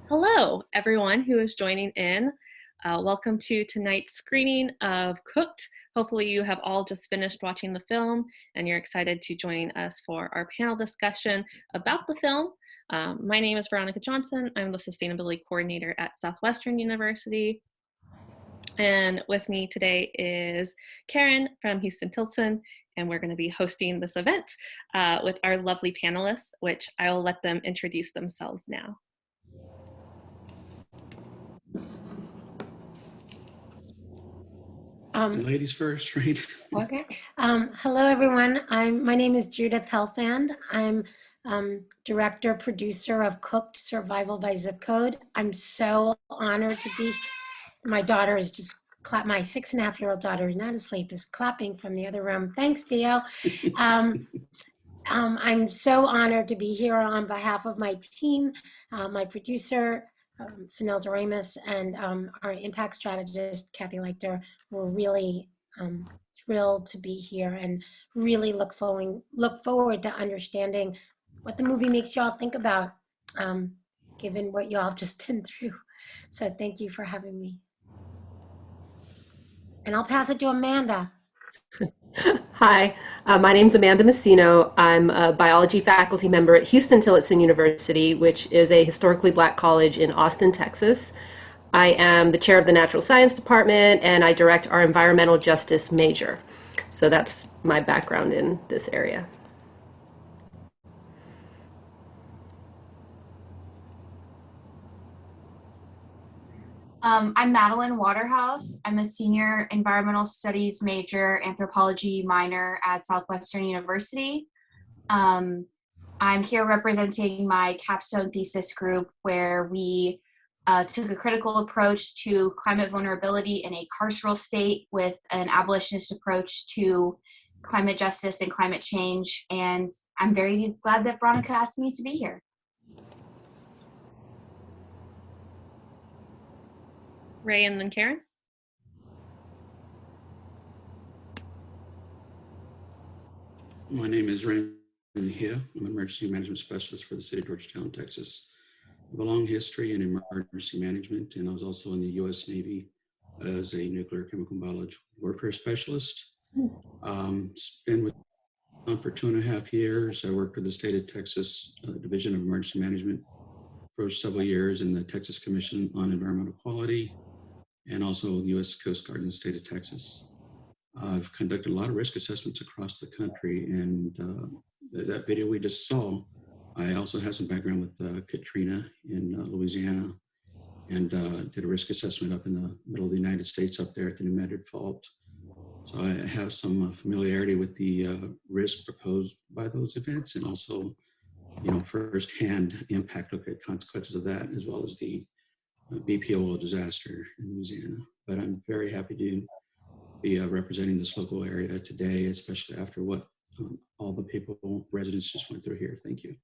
Hello, everyone who is joining in. Welcome to tonight's screening of Cooked. Hopefully you have all just finished watching the film and you're excited to join us for our panel discussion about the film. My name is Veronica Johnson. I'm the Sustainability Coordinator at Southwestern University. And with me today is Karen from Huston Tillotson, and we're going to be hosting this event with our lovely panelists, which I'll let them introduce themselves now. Ladies first, right? Okay. Hello, everyone. My name is Judith Helfand. I'm director, producer of Cooked Survival by Zip Code. I'm so honored to be. My daughter is just my 6.5-year-old daughter is not asleep, is clapping from the other room. Thanks, Theo. I'm so honored to be here on behalf of my team, my producer, Fennell Doremus, and our impact strategist, Kathy Leichter. We're really thrilled to be here and really look forward to understanding what the movie makes you all think about, given what you all have just been through. So thank you for having me. And I'll pass it to Amanda. Hi, my name's Amanda Masino. I'm a biology faculty member at Tillotson University, which is a historically Black college in Austin, Texas. I am the chair of the Natural Science Department, and I direct our environmental justice major. So that's my background in this area. I'm Madeline Waterhouse. I'm a senior environmental studies major, anthropology minor at Southwestern University. I'm here representing my capstone thesis group where we took a critical approach to climate vulnerability in a carceral state with an abolitionist approach to climate justice and climate change. And I'm very glad that Veronica asked me to be here. Ray and then Karen. My name is Raymond Mejia. I'm an emergency management specialist for the City of Georgetown, Texas. I have a long history in emergency management, and I was also in the U.S. Navy as a nuclear, chemical, and biological warfare specialist. Been with them for 2.5 years. I worked with the state of Texas Division of Emergency Management for several years in the Texas Commission on Environmental Quality, and also the U.S. Coast Guard in the state of Texas. I've conducted a lot of risk assessments across the country, and that video we just saw, I also have some background with Katrina in Louisiana, and did a risk assessment up in the middle of the United States up there at the New Madrid Fault. So I have some familiarity with the risk proposed by those events, and also, firsthand impact, look at consequences of that, as well as the BP oil disaster in Louisiana. But I'm very happy to be representing this local area today, especially after what all the people, residents just went through here. Thank you.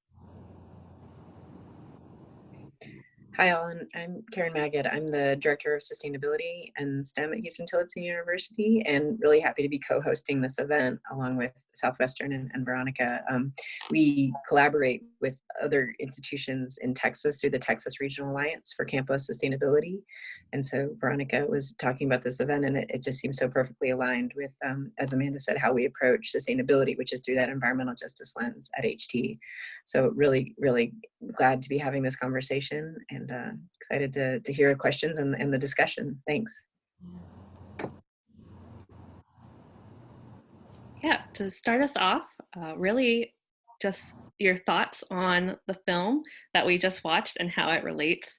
Hi all, and I'm Karen Magid. I'm the Director of Sustainability and STEM at Tillotson University, and really happy to be co-hosting this event along with Southwestern and Veronica. We collaborate with other institutions in Texas through the Texas Regional Alliance for Campus Sustainability. And so Veronica was talking about this event, and it just seems so perfectly aligned with, as Amanda said, how we approach sustainability, which is through that environmental justice lens at HT. So really, really glad to be having this conversation, and excited to hear the questions and the discussion. Thanks. Yeah, to start us off, really just your thoughts on the film that we just watched and how it relates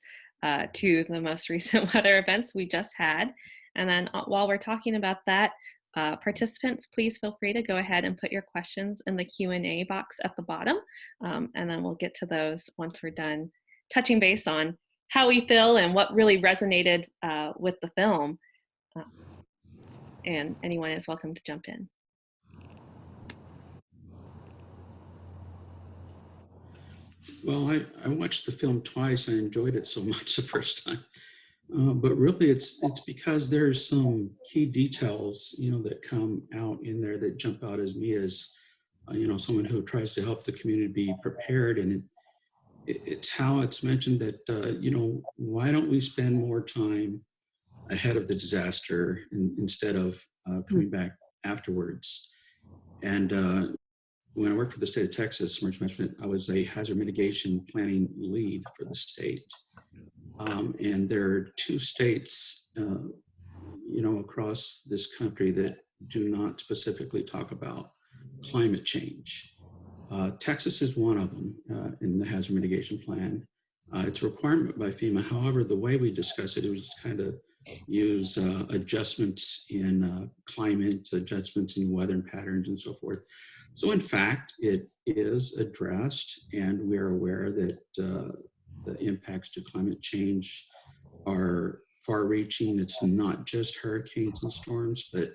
to the most recent weather events we just had. And then while we're talking about that, participants, please feel free to go ahead and put your questions in the Q&A box at the bottom. And then we'll get to those once we're done touching base on how we feel and what really resonated with the film. And anyone is welcome to jump in. Well, I watched the film twice. I enjoyed it so much the first time. But really, it's because there's some key details, that come out in there that jump out as me as, someone who tries to help the community be prepared. And it's how it's mentioned that, you know, why don't we spend more time ahead of the disaster instead of coming back afterwards? And when I worked for the state of Texas, emergency management, I was a hazard mitigation planning lead for the state. And there are 2 states, you know, across this country that do not specifically talk about climate change. Texas is one of them in the hazard mitigation plan. It's a requirement by FEMA. However, the way we discuss it was kind of use adjustments in climate, adjustments in weather patterns and so forth. So in fact, it is addressed, and we're aware that the impacts to climate change are far-reaching. It's not just hurricanes and storms, but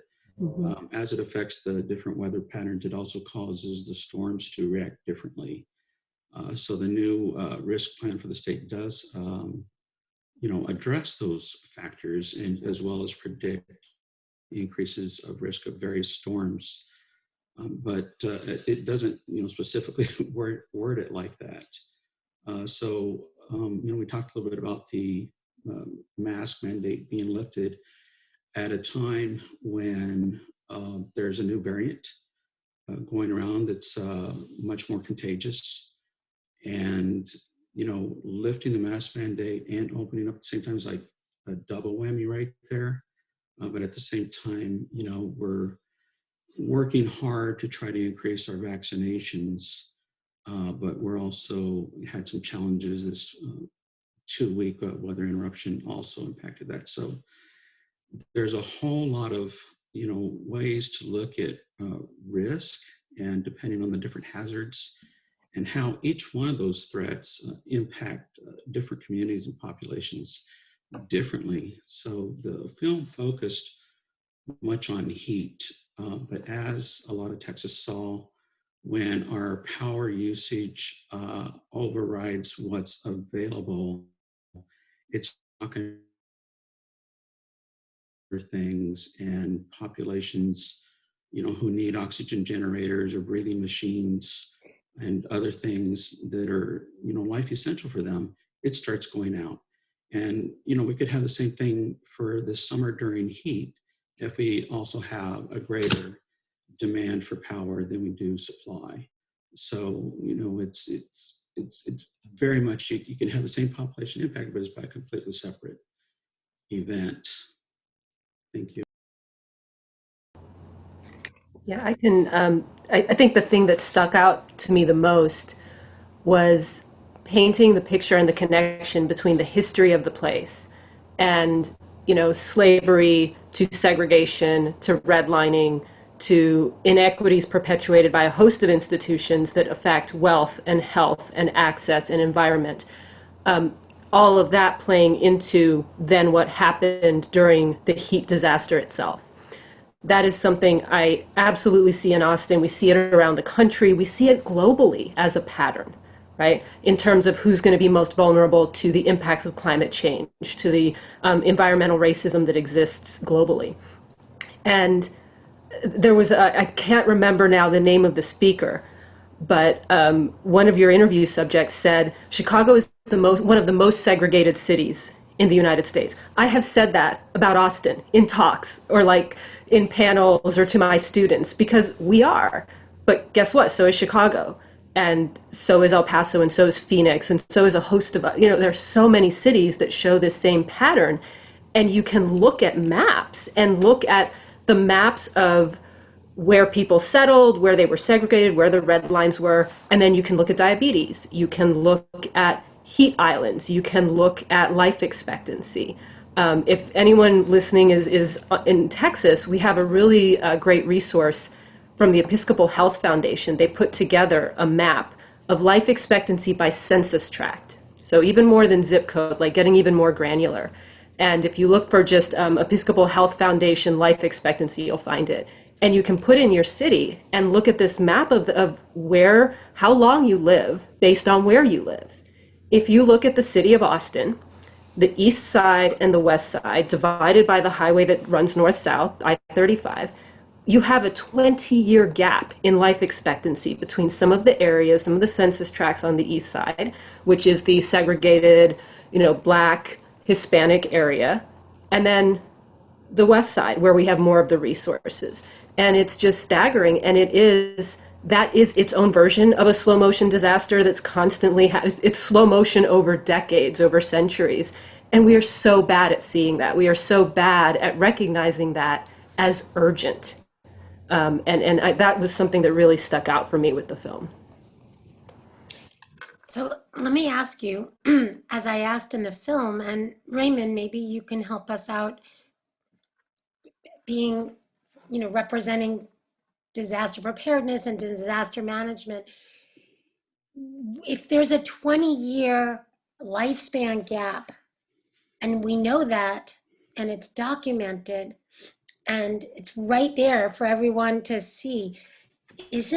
as it affects the different weather patterns, it also causes the storms to react differently. So the new risk plan for the state does, you know, address those factors, and as well as predict increases of risk of various storms. But it doesn't, you know, specifically word it like that. So, you know, we talked a little bit about the mask mandate being lifted at a time when there's a new variant going around that's much more contagious. And, you know, lifting the mask mandate and opening up at the same time is like a double whammy right there. But at the same time, you know, we're working hard to try to increase our vaccinations, but we're also had some challenges. This 2-week weather interruption also impacted that. So there's a whole lot of, you know, ways to look at risk, and depending on the different hazards and how each one of those threats impact different communities and populations differently. So the film focused much on heat, but as a lot of Texas saw, when our power usage overrides what's available, it's not going to things, and populations, you know, who need oxygen generators or breathing machines and other things that are, you know, life essential for them, it starts going out. And, you know, we could have the same thing for this summer during heat if we also have a greater demand for power than we do supply. So, you know, it's very much, you can have the same population impact, but it's by a completely separate event. Thank you. Yeah, I can. I think the thing that stuck out to me the most was painting the picture and the connection between the history of the place and, you know, slavery to segregation to redlining to inequities perpetuated by a host of institutions that affect wealth and health and access and environment. All of that playing into then what happened during the heat disaster itself. That is something I absolutely see in Austin. We see it around the country. We see it globally as a pattern, right? In terms of who's going to be most vulnerable to the impacts of climate change, to the environmental racism that exists globally. And there was, I can't remember now the name of the speaker, but one of your interview subjects said, Chicago is one of the most segregated cities in the United States. I have said that about Austin in talks or like in panels or to my students, because we are. But guess what? So is Chicago, and so is El Paso, and so is Phoenix, and so is a host of, you know, there are so many cities that show this same pattern. And you can look at maps and look at the maps of where people settled, where they were segregated, where the red lines were, and then you can look at diabetes. You can look at heat islands. You can look at life expectancy. If anyone listening is in Texas, we have a really great resource from the Episcopal Health Foundation. They put together a map of life expectancy by census tract. So even more than zip code, like getting even more granular. And if you look for just Episcopal Health Foundation life expectancy, you'll find it. And you can put in your city and look at this map of where, how long you live based on where you live. If you look at the city of Austin, the east side and the west side, divided by the highway that runs north-south, I-35, you have a 20-year gap in life expectancy between some of the areas, some of the census tracts on the east side, which is the segregated, Black, Hispanic area, and then the west side where we have more of the resources. And it's just staggering. And that is its own version of a slow motion disaster that's constantly, it's slow motion over decades, over centuries. And we are so bad at seeing that. We are so bad at recognizing that as urgent. That was something that really stuck out for me with the film. So let me ask you, as I asked in the film, and Raymond, maybe you can help us out being, representing disaster preparedness and disaster management. If there's a 20-year lifespan gap, and we know that, and it's documented, and it's right there for everyone to see, is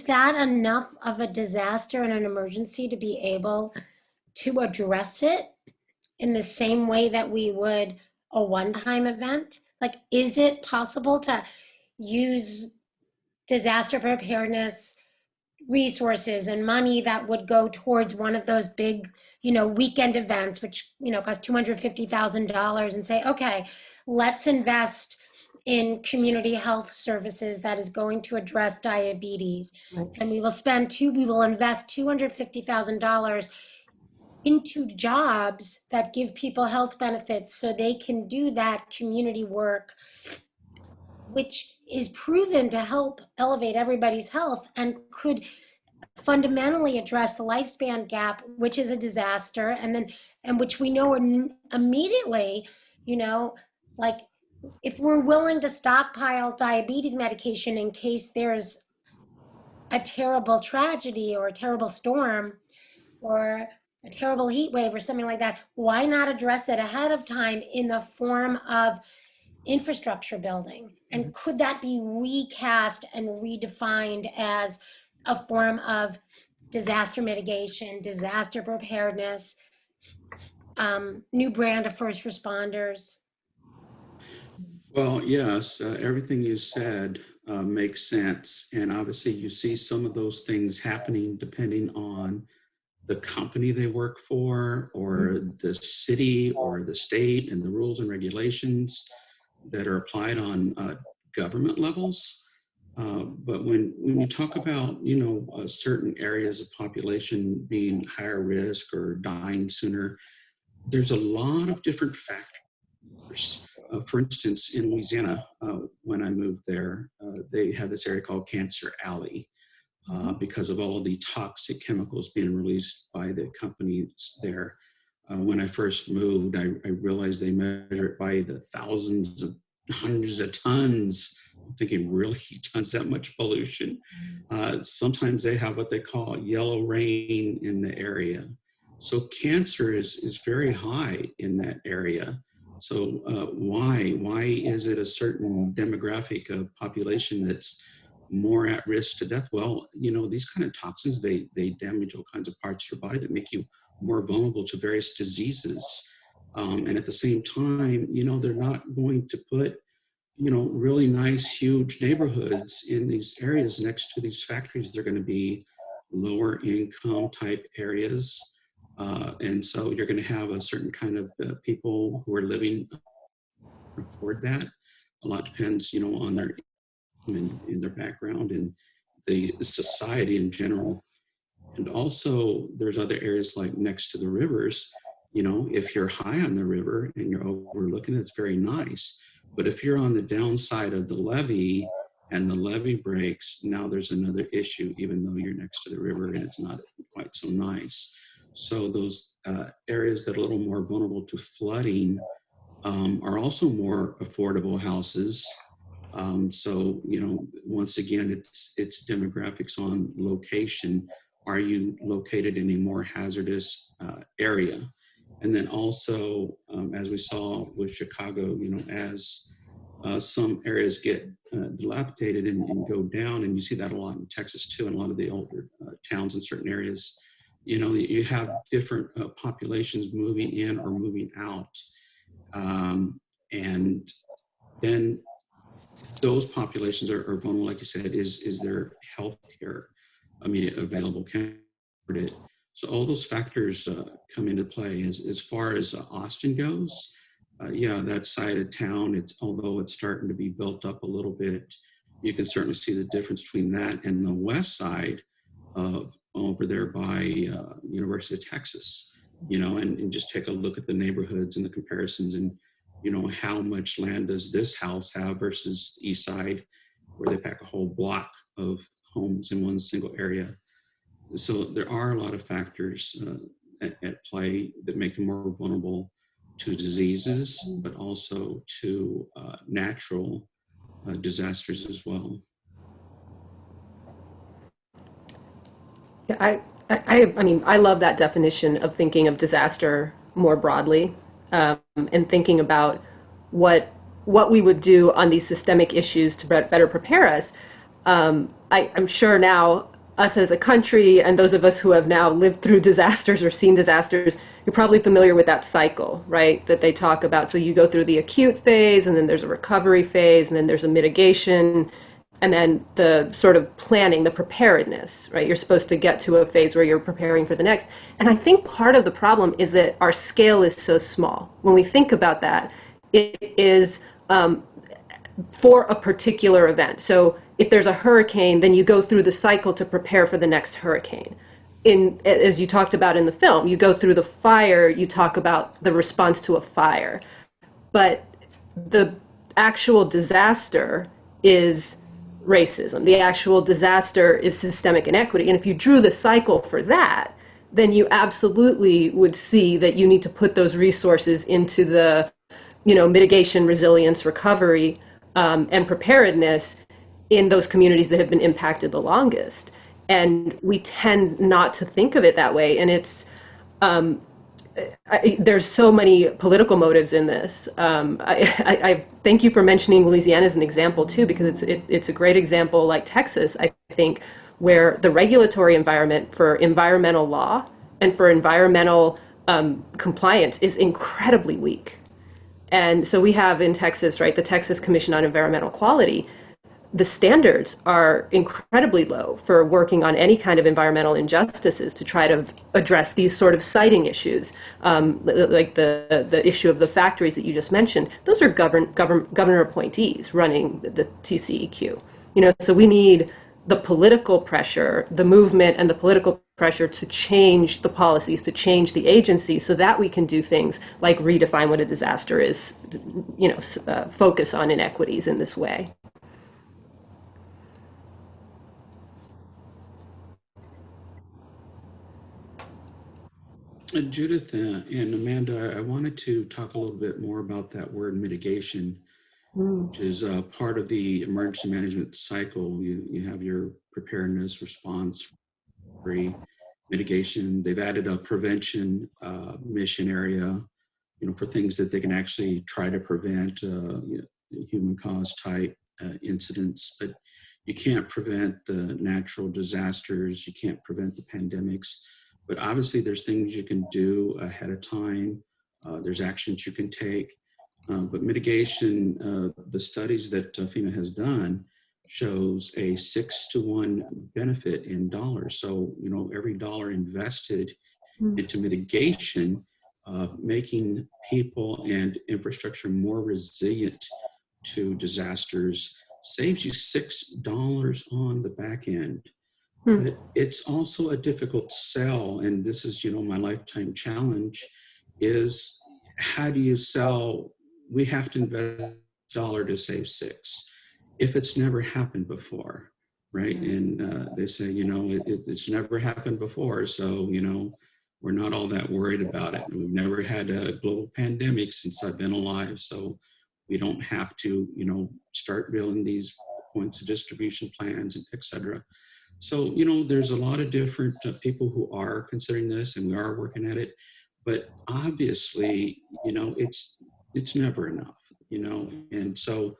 that enough of a disaster and an emergency to be able to address it in the same way that we would a one-time event? Like, is it possible to use disaster preparedness resources and money that would go towards one of those big, weekend events, which, cost $250,000, and say, okay, let's invest in community health services that is going to address diabetes. Right. And we will invest $250,000 into jobs that give people health benefits so they can do that community work, which is proven to help elevate everybody's health and could fundamentally address the lifespan gap, which is a disaster, and which we know immediately, like, if we're willing to stockpile diabetes medication in case there's a terrible tragedy or a terrible storm or a terrible heat wave or something like that, why not address it ahead of time in the form of infrastructure building? And could that be recast and redefined as a form of disaster mitigation, disaster preparedness, new brand of first responders? Well, yes, everything you said makes sense. And obviously you see some of those things happening depending on the company they work for, or the city or the state, and the rules and regulations that are applied on government levels. But when you talk about, certain areas of population being higher risk or dying sooner, there's a lot of different factors. For instance, in Louisiana, when I moved there, they have this area called Cancer Alley because of all of the toxic chemicals being released by the companies there. When I first moved, I realized they measure it by the thousands of hundreds of tons. I'm thinking, really, tons, that much pollution? Sometimes they have what they call yellow rain in the area. So cancer is very high in that area. So why is it a certain demographic of population that's more at risk to death? Well, these kind of toxins, they damage all kinds of parts of your body that make you more vulnerable to various diseases. And at the same time, they're not going to put, really nice, huge neighborhoods in these areas next to these factories. They're going to be lower income type areas. And so you're going to have a certain kind of people who are living afford that. A lot depends, on their in their background and the society in general. And also there's other areas like next to the rivers. If you're high on the river and you're overlooking it, it's very nice. But if you're on the downside of the levee and the levee breaks, now there's another issue, even though you're next to the river and it's not quite so nice. So those areas that are a little more vulnerable to flooding are also more affordable houses. So, once again, it's demographics on location. Are you located in a more hazardous area? And then also, as we saw with Chicago, as some areas get dilapidated and go down, and you see that a lot in Texas too, and a lot of the older towns in certain areas, you have different populations moving in or moving out. And then those populations are vulnerable, like you said, is their health care immediate available candidate. So all those factors come into play. As far as Austin goes, yeah, that side of town, although it's starting to be built up a little bit, you can certainly see the difference between that and the west side of over there by University of Texas, and just take a look at the neighborhoods and the comparisons, and how much land does this house have versus the east side, where they pack a whole block of homes in one single area. So there are a lot of factors at play that make them more vulnerable to diseases, but also to natural disasters as well. Yeah, I mean, I love that definition of thinking of disaster more broadly, and thinking about what we would do on these systemic issues to better prepare us. I'm sure now, us as a country and those of us who have now lived through disasters or seen disasters, you're probably familiar with that cycle, right? That they talk about. So you go through the acute phase, and then there's a recovery phase, and then there's a mitigation, and then the sort of planning, the preparedness, right? You're supposed to get to a phase where you're preparing for the next. And I think part of the problem is that our scale is so small. When we think about that, it is for a particular event. So if there's a hurricane, then you go through the cycle to prepare for the next hurricane. As you talked about in the film, you go through the fire, you talk about the response to a fire. But the actual disaster is racism. The actual disaster is systemic inequity. And if you drew the cycle for that, then you absolutely would see that you need to put those resources into the, mitigation, resilience, recovery, and preparedness in those communities that have been impacted the longest. And we tend not to think of it that way. And it's, there's so many political motives in this. I thank you for mentioning Louisiana as an example too, because it's a great example, like Texas, I think, where the regulatory environment for environmental law and for environmental compliance is incredibly weak. And so we have in Texas, right, the Texas Commission on Environmental Quality. The standards are incredibly low for working on any kind of environmental injustices to try to address these sort of siting issues, like the issue of the factories that you just mentioned. Those are governor appointees running the TCEQ. So we need the political pressure, the movement and the political pressure to change the policies, to change the agency, so that we can do things like redefine what a disaster is, focus on inequities in this way. Judith and Amanda, I wanted to talk a little bit more about that word mitigation, which is part of the emergency management cycle. You have your preparedness, response, mitigation. They've added a prevention mission area, for things that they can actually try to prevent human cause type incidents. But you can't prevent the natural disasters. You can't prevent the pandemics. But obviously there's things you can do ahead of time. There's actions you can take. But mitigation, the studies that FEMA has done shows a 6-to-1 benefit in dollars. So, every dollar invested into mitigation, making people and infrastructure more resilient to disasters saves you $6 on the back end. But it's also a difficult sell, and this is, my lifetime challenge, is how do you sell? We have to invest $1 to save $6 if it's never happened before, right? And they say, it's never happened before, so, we're not all that worried about it. We've never had a global pandemic since I've been alive, so we don't have to, start building these points of distribution plans, et cetera. So, there's a lot of different people who are considering this, and we are working at it. But obviously, it's never enough, And so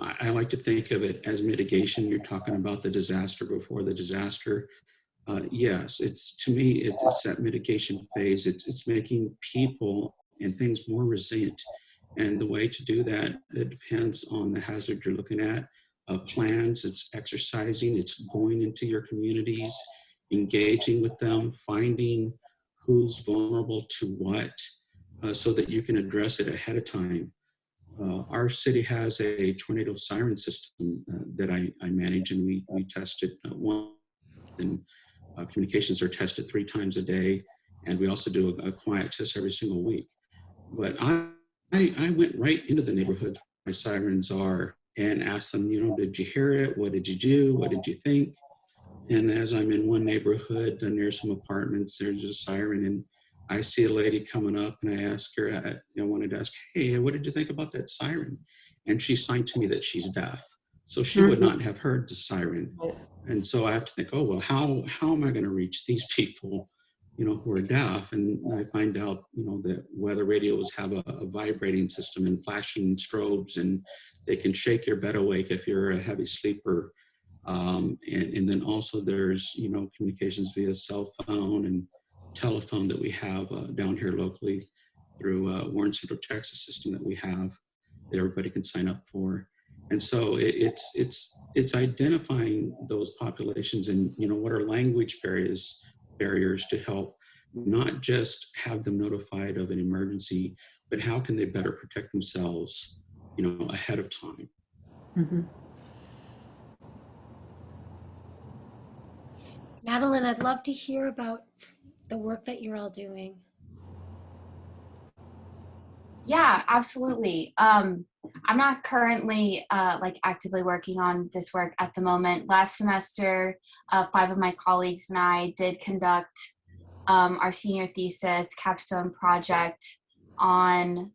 I like to think of it as mitigation. You're talking about the disaster before the disaster. Yes, to me, it's that mitigation phase. It's making people and things more resilient. And the way to do that, it depends on the hazard you're looking at. Plans, it's exercising, it's going into your communities, engaging with them, finding who's vulnerable to what, so that you can address it ahead of time. Our city has a tornado siren system that I manage, and we test it once, and communications are tested 3 times a day, and we also do a quiet test every single week. But I went right into the neighborhoods where my sirens are and asked them, did you hear it? What did you do? What did you think? And as I'm in one neighborhood near some apartments, there's a siren, and I see a lady coming up, and I ask her, I wanted to ask, hey, what did you think about that siren? And she signed to me that she's deaf. So she would not have heard the siren. And so I have to think, oh, well, how am I going to reach these people, who are deaf? And I find out, that weather radios have a vibrating system and flashing strobes, and they can shake your bed awake if you're a heavy sleeper. And then also there's, communications via cell phone and telephone that we have down here locally through Warren Central Texas system that we have that everybody can sign up for. And so it's identifying those populations and, what are language barriers to help not just have them notified of an emergency, but how can they better protect themselves, ahead of time. Mm-hmm. Madeline, I'd love to hear about the work that you're all doing. Yeah, absolutely. I'm not currently actively working on this work at the moment. Last semester, 5 of my colleagues and I did conduct our senior thesis capstone project on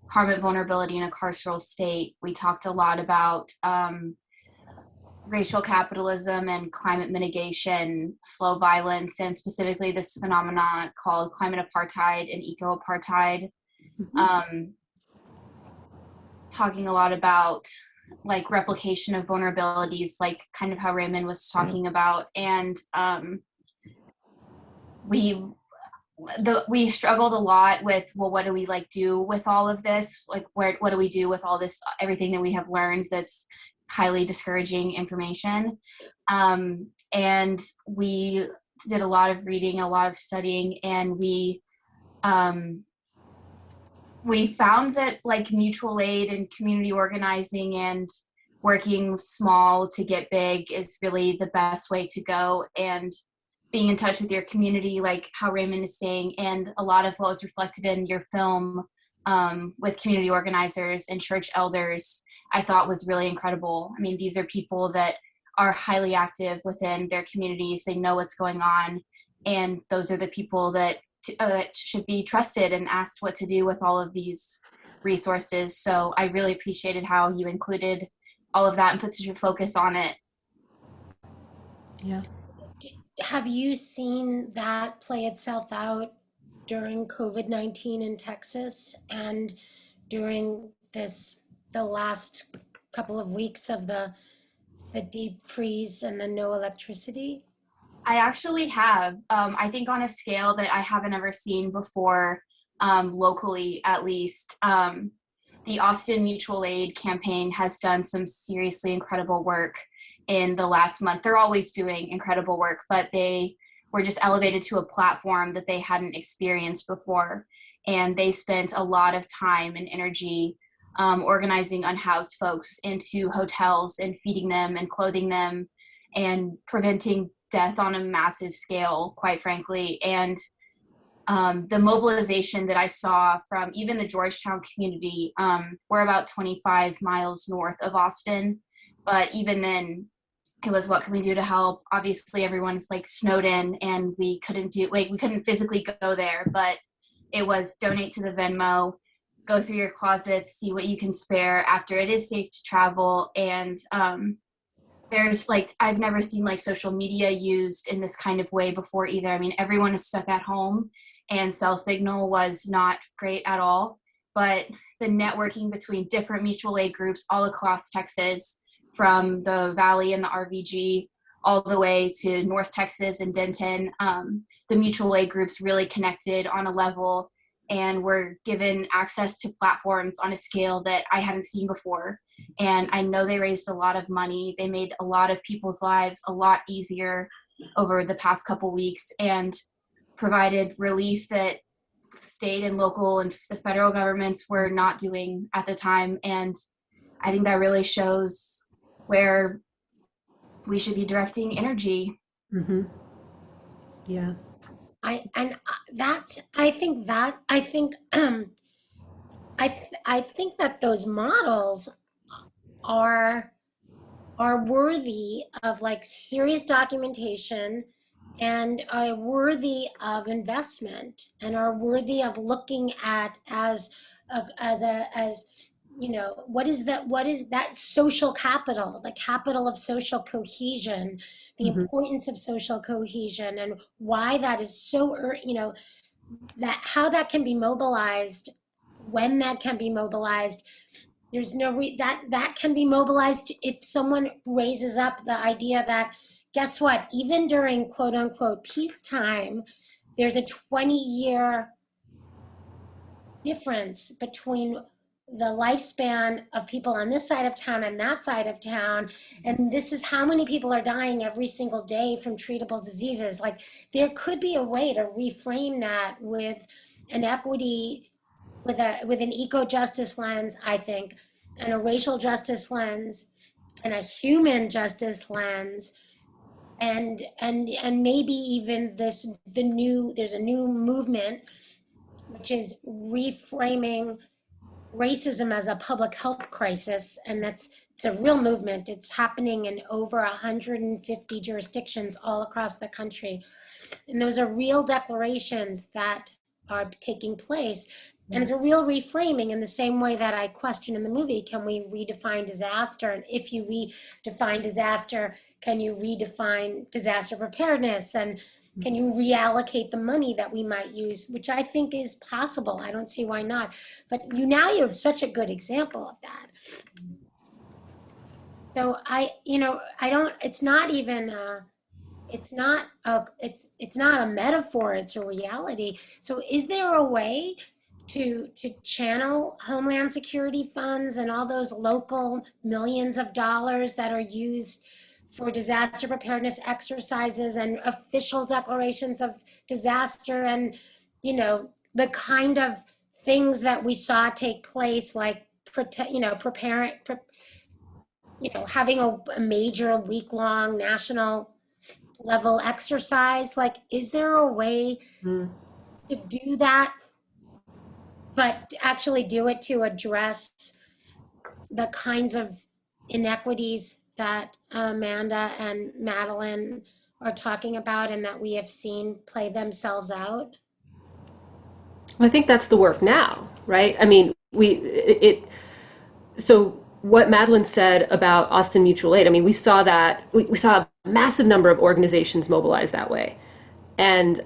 climate vulnerability in a carceral state. We talked a lot about racial capitalism and climate mitigation, slow violence, and specifically this phenomenon called climate apartheid and eco-apartheid. Talking a lot about replication of vulnerabilities, kind of how Raymond was talking about. And we struggled a lot with, well, what do we do with all of this? What do we do with all this, everything that we have learned that's highly discouraging information? And we did a lot of reading, a lot of studying, and we found that mutual aid and community organizing and working small to get big is really the best way to go, and being in touch with your community, like how Raymond is saying, and a lot of what was reflected in your film with community organizers and church elders, I thought was really incredible. I mean, these are people that are highly active within their communities. They know what's going on, and those are the people that should be trusted and asked what to do with all of these resources. So I really appreciated how you included all of that and put such a focus on it. Yeah. Have you seen that play itself out during COVID-19 in Texas and during the last couple of weeks of the deep freeze and the no electricity? I actually have, I think on a scale that I haven't ever seen before, locally at least. The Austin Mutual Aid campaign has done some seriously incredible work in the last month. They're always doing incredible work, but they were just elevated to a platform that they hadn't experienced before. And they spent a lot of time and energy organizing unhoused folks into hotels and feeding them and clothing them and preventing death on a massive scale, quite frankly. And the mobilization that I saw from even the Georgetown community, we're about 25 miles north of Austin, but even then, it was, what can we do to help? Obviously, everyone's snowed in, and we couldn't physically go there, but it was donate to the Venmo, go through your closets, see what you can spare after it is safe to travel. And there's I've never seen social media used in this kind of way before either. I mean, everyone is stuck at home, and cell signal was not great at all, but the networking between different mutual aid groups all across Texas, from the Valley and the RVG all the way to North Texas and Denton, the mutual aid groups really connected on a level and were given access to platforms on a scale that I hadn't seen before. And I know they raised a lot of money. They made a lot of people's lives a lot easier over the past couple weeks and provided relief that state and local and the federal governments were not doing at the time. And I think that really shows where we should be directing energy. Mm-hmm. Yeah. I think that those models are worthy of like serious documentation and are worthy of investment and are worthy of looking at as you know, what is that social capital, the capital of social cohesion, the Mm-hmm. importance of social cohesion, and why that is so, you know, that how that can be mobilized, when that can be mobilized. There's no that can be mobilized if someone raises up the idea that, guess what, even during quote unquote peacetime, there's a 20-year difference between the lifespan of people on this side of town and that side of town, and this is how many people are dying every single day from treatable diseases. Like, there could be a way to reframe that with an equity, with an eco-justice lens, I think, and a racial justice lens, and a human justice lens, and maybe even there's a new movement which is reframing racism as a public health crisis, and it's a real movement. It's happening in over 150 jurisdictions all across the country, and those are real declarations that are taking place. And it's a real reframing, in the same way that I question in the movie, can we redefine disaster? And if you redefine disaster, can you redefine disaster preparedness? And can you reallocate the money that we might use, which I think is possible. I don't see why not. But you have such a good example of that. So it's not even it's not a metaphor, it's a reality. So is there a way to channel Homeland Security funds and all those local millions of dollars that are used for disaster preparedness exercises and official declarations of disaster, and the kind of things that we saw take place, like having a major week-long national level exercise? Like, is there a way to do that, but actually do it to address the kinds of inequities that Amanda and Madeline are talking about and that we have seen play themselves out? I think that's the work now, right? I mean, so what Madeline said about Austin Mutual Aid, I mean, we saw that, we saw a massive number of organizations mobilize that way. And,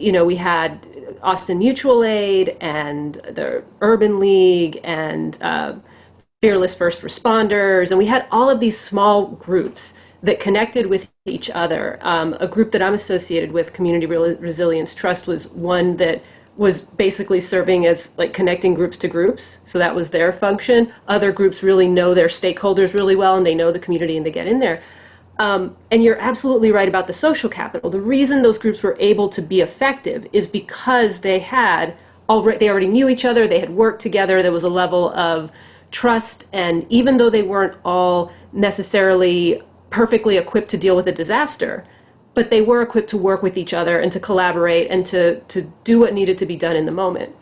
we had Austin Mutual Aid and the Urban League and Fearless First Responders, and we had all of these small groups that connected with each other. A group that I'm associated with, Community Resilience Trust, was one that was basically serving as like connecting groups to groups. So that was their function. Other groups really know their stakeholders really well, and they know the community, and they get in there. And you're absolutely right about the social capital. The reason those groups were able to be effective is because they already knew each other, they had worked together, there was a level of trust, and even though they weren't all necessarily perfectly equipped to deal with a disaster, but they were equipped to work with each other and to collaborate and to do what needed to be done in the moment.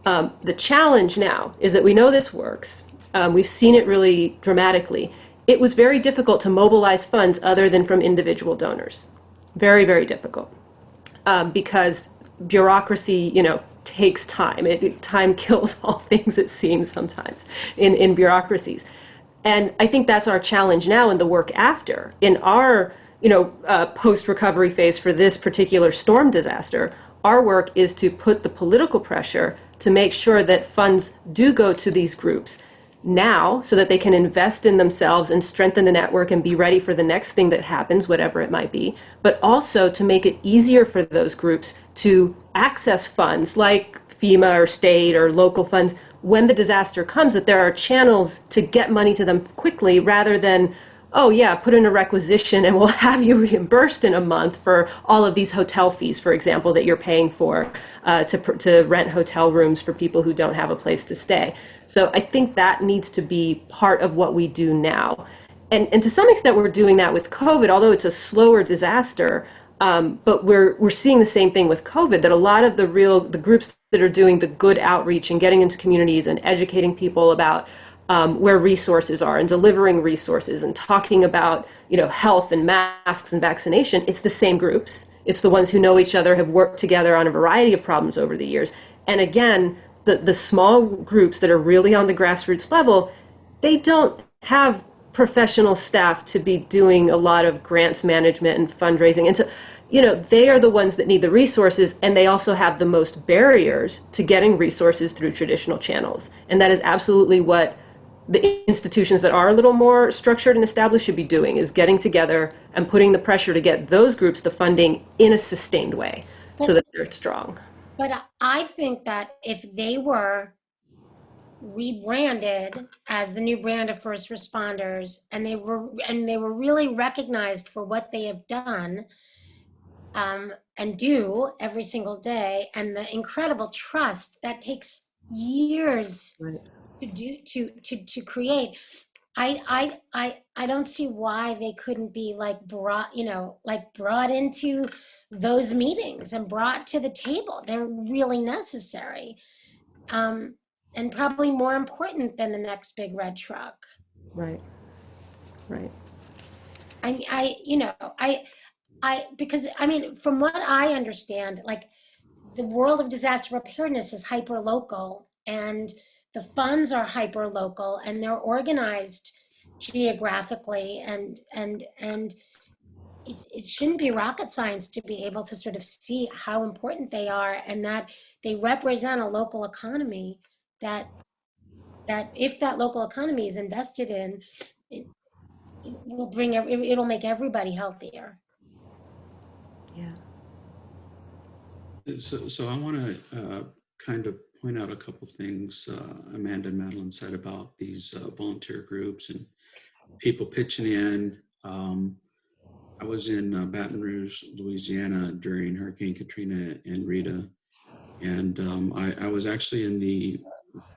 The challenge now is that we know this works. We've seen it really dramatically. It was very difficult to mobilize funds other than from individual donors. Very, very difficult. Because bureaucracy, takes time. Time kills all things, it seems sometimes, in bureaucracies. And I think that's our challenge now in the work after. In our, post-recovery phase for this particular storm disaster, our work is to put the political pressure to make sure that funds do go to these groups, now so that they can invest in themselves and strengthen the network and be ready for the next thing that happens, whatever it might be, but also to make it easier for those groups to access funds like FEMA or state or local funds when the disaster comes, that there are channels to get money to them quickly rather than, oh yeah, put in a requisition and we'll have you reimbursed in a month for all of these hotel fees, for example, that you're paying for to rent hotel rooms for people who don't have a place to stay. So I think that needs to be part of what we do now. And to some extent, we're doing that with COVID, although it's a slower disaster. But we're seeing the same thing with COVID, that a lot of the groups that are doing the good outreach and getting into communities and educating people about where resources are and delivering resources and talking about, health and masks and vaccination, it's the same groups. It's the ones who know each other, have worked together on a variety of problems over the years. And again, the small groups that are really on the grassroots level, they don't have professional staff to be doing a lot of grants management and fundraising. And so, they are the ones that need the resources, and they also have the most barriers to getting resources through traditional channels. And that is absolutely what the institutions that are a little more structured and established should be doing, is getting together and putting the pressure to get those groups the funding in a sustained way so that they're strong. But I think that if they were rebranded as the new brand of first responders, and they were really recognized for what they have done and do every single day, and the incredible trust that takes years to create, I don't see why they couldn't be brought into those meetings and brought to the table. They're really necessary. And probably more important than the next big red truck. Right. Because from what I understand, the world of disaster preparedness is hyper local, and the funds are hyper local, and they're organized geographically, and it shouldn't be rocket science to be able to sort of see how important they are, and that they represent a local economy that if that local economy is invested in, it'll make everybody healthier. Yeah. So I want to kind of point out a couple things Amanda and Madeline said about these volunteer groups and people pitching in. I was in Baton Rouge, Louisiana during Hurricane Katrina and Rita, and I was actually in the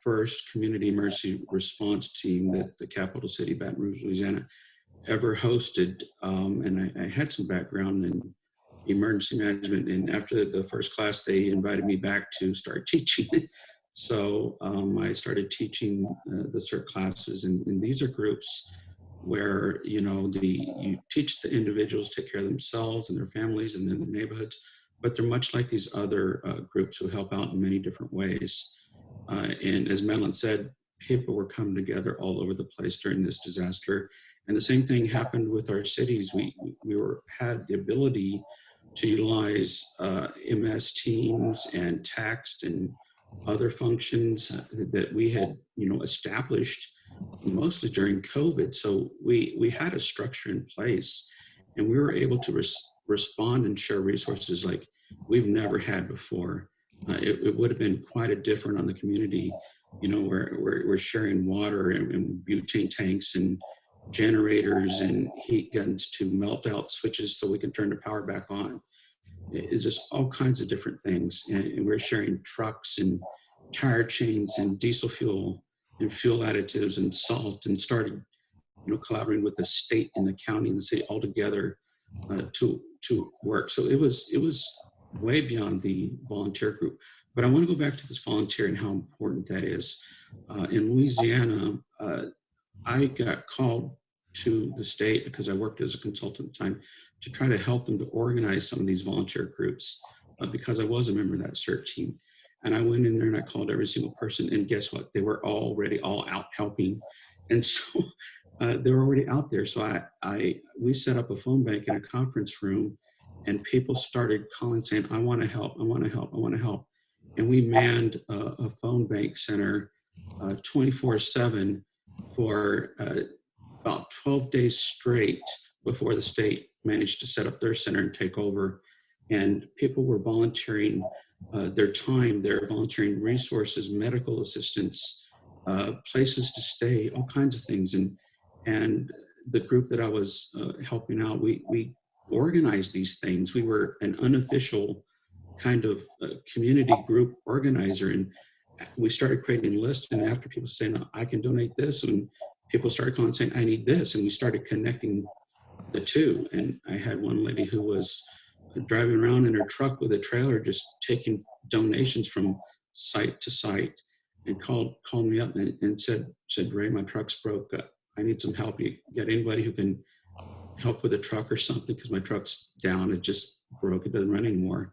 first community emergency response team that the capital city, Baton Rouge, Louisiana, ever hosted. And I had some background in emergency management. And after the first class, they invited me back to start teaching. So I started teaching the CERT classes. And these are groups where, you teach the individuals to take care of themselves and their families and then their neighborhoods. But they're much like these other groups who help out in many different ways. And as Madeline said, people were coming together all over the place during this disaster. And the same thing happened with our cities. We had the ability to utilize MS Teams and text and other functions that we had, established mostly during COVID. So we had a structure in place, and we were able to respond and share resources like we've never had before. It would have been quite a different on the community, where we're sharing water and butane tanks and generators and heat guns to melt out switches so we can turn the power back on. It's just all kinds of different things. And we're sharing trucks and tire chains and diesel fuel and fuel additives and salt, and started, collaborating with the state and the county and the city all together to work. So it was way beyond the volunteer group. But I want to go back to this volunteer and how important that is. In Louisiana, I got called to the state because I worked as a consultant at the time to try to help them to organize some of these volunteer groups because I was a member of that CERT team. And I went in there and I called every single person, and guess what? They were already all out helping. And so they were already out there. So we set up a phone bank in a conference room, and people started calling saying, I want to help, I want to help, I want to help. And we manned a phone bank center 24/7 for about 12 days straight before the state managed to set up their center and take over. And people were volunteering their time, they're volunteering resources, medical assistance, places to stay, all kinds of things. And the group that I was helping out, we organized these things. We were an unofficial kind of community group organizer, and we started creating lists. And after people saying, I can donate this, and people started calling saying, I need this, and we started connecting the two. And I had one lady who was driving around in her truck with a trailer, just taking donations from site to site, and called me up and said, Ray, my truck's broke. I need some help. You got anybody who can help with a truck or something? Because my truck's down. It just broke. It doesn't run anymore.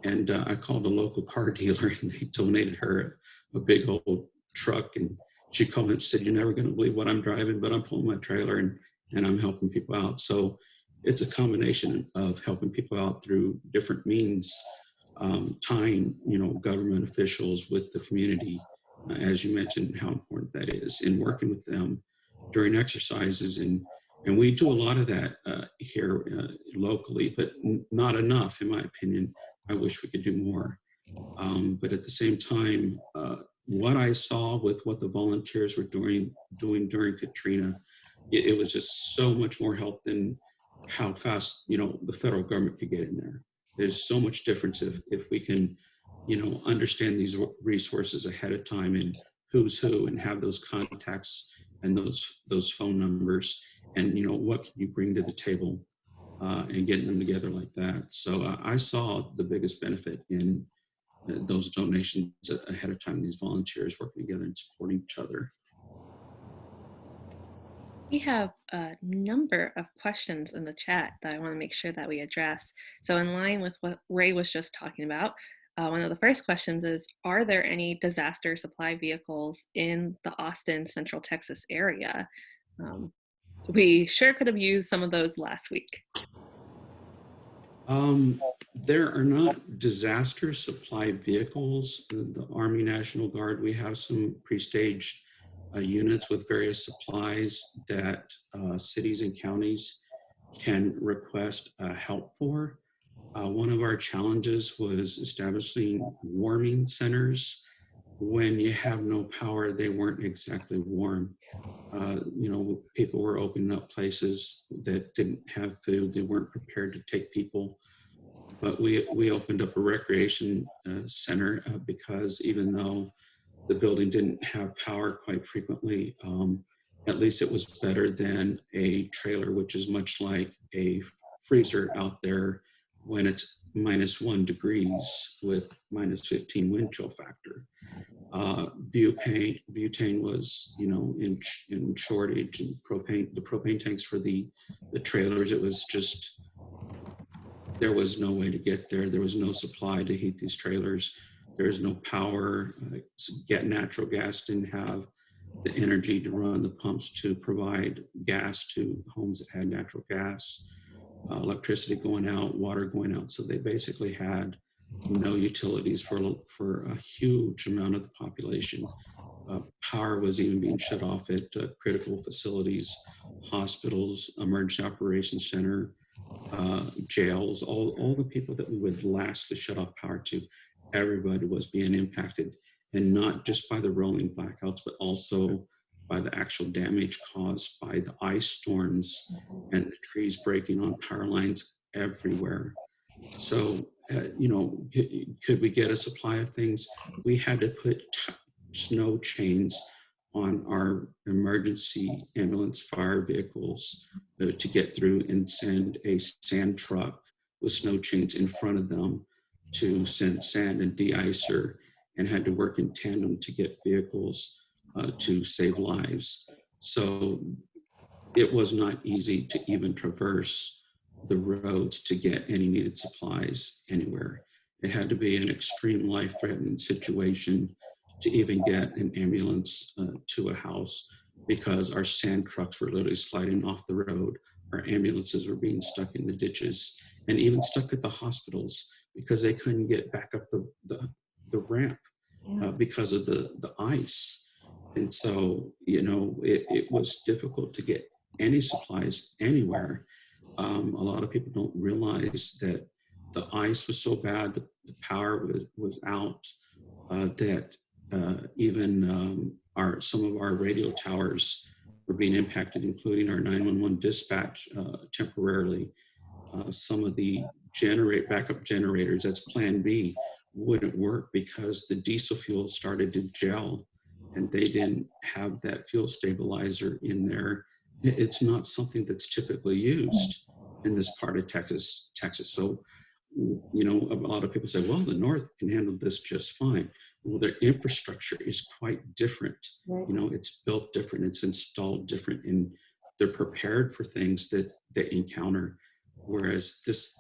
And I called a local car dealer, and they donated her a big old truck. And she called me and said, you're never going to believe what I'm driving, but I'm pulling my trailer and I'm helping people out. So it's a combination of helping people out through different means, tying, government officials with the community, as you mentioned, how important that is, and working with them during exercises. And we do a lot of that here locally, but not enough, in my opinion. I wish we could do more. But at the same time, what I saw with what the volunteers were doing during Katrina, it was just so much more help than how fast, the federal government could get in there. There's so much difference if we can, understand these resources ahead of time and who's who, and have those contacts and those phone numbers, and, what can you bring to the table, and getting them together like that. So I saw the biggest benefit in those donations ahead of time, these volunteers working together and supporting each other. We have a number of questions in the chat that I want to make sure that we address. So in line with what Ray was just talking about, one of the first questions is, are there any disaster supply vehicles in the Austin, Central Texas area? We sure could have used some of those last week. There are not disaster supply vehicles. The Army National Guard, we have some pre-staged units with various supplies that cities and counties can request help for. One of our challenges was establishing warming centers. When you have no power, they weren't exactly warm. People were opening up places that didn't have food. They weren't prepared to take people. But we opened up a recreation center because even though the building didn't have power quite frequently, at least it was better than a trailer, which is much like a freezer out there when it's -1 degrees with -15 wind chill factor. Butane was, in shortage, and the propane tanks for the trailers, it was just, there was no way to get there. There was no supply to heat these trailers. There is no power. Get natural gas didn't have the energy to run the pumps to provide gas to homes that had natural gas. Electricity going out, water going out. So they basically had no utilities for a huge amount of the population. Power was even being shut off at critical facilities, hospitals, emergency operations center, jails, all the people that we would lastly shut off power to. Everybody was being impacted, and not just by the rolling blackouts, but also by the actual damage caused by the ice storms and the trees breaking on power lines everywhere. So, could we get a supply of things? We had to put snow chains on our emergency ambulance fire vehicles to get through, and send a sand truck with snow chains in front of them to send sand and de-icer, and had to work in tandem to get vehicles to save lives. So it was not easy to even traverse the roads to get any needed supplies anywhere. It had to be an extreme life-threatening situation to even get an ambulance to a house, because our sand trucks were literally sliding off the road. Our ambulances were being stuck in the ditches, and even stuck at the hospitals because they couldn't get back up the ramp because of the ice. And so, it was difficult to get any supplies anywhere. A lot of people don't realize that the ice was so bad, the power was out, that even some of our radio towers were being impacted, including our 911 dispatch temporarily. Some of the backup generators, that's Plan B, wouldn't work because the diesel fuel started to gel and they didn't have that fuel stabilizer in there. It's not something that's typically used in this part of Texas. So, a lot of people say, well, the North can handle this just fine. Well, their infrastructure is quite different. Right. It's built different, it's installed different, and they're prepared for things that they encounter. Whereas this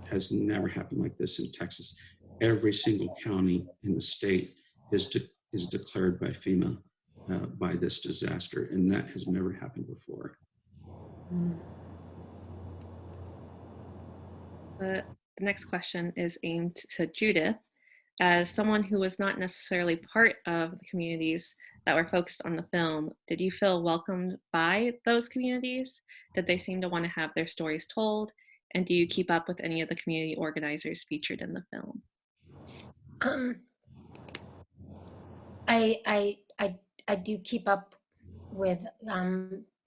has never happened like this in Texas. Every single county in the state is declared by FEMA by this disaster, and that has never happened before. The next question is aimed to Judith. As someone who was not necessarily part of the communities that were focused on the film, did you feel welcomed by those communities? Did they seem to want to have their stories told? And do you keep up with any of the community organizers featured in the film? I do keep up with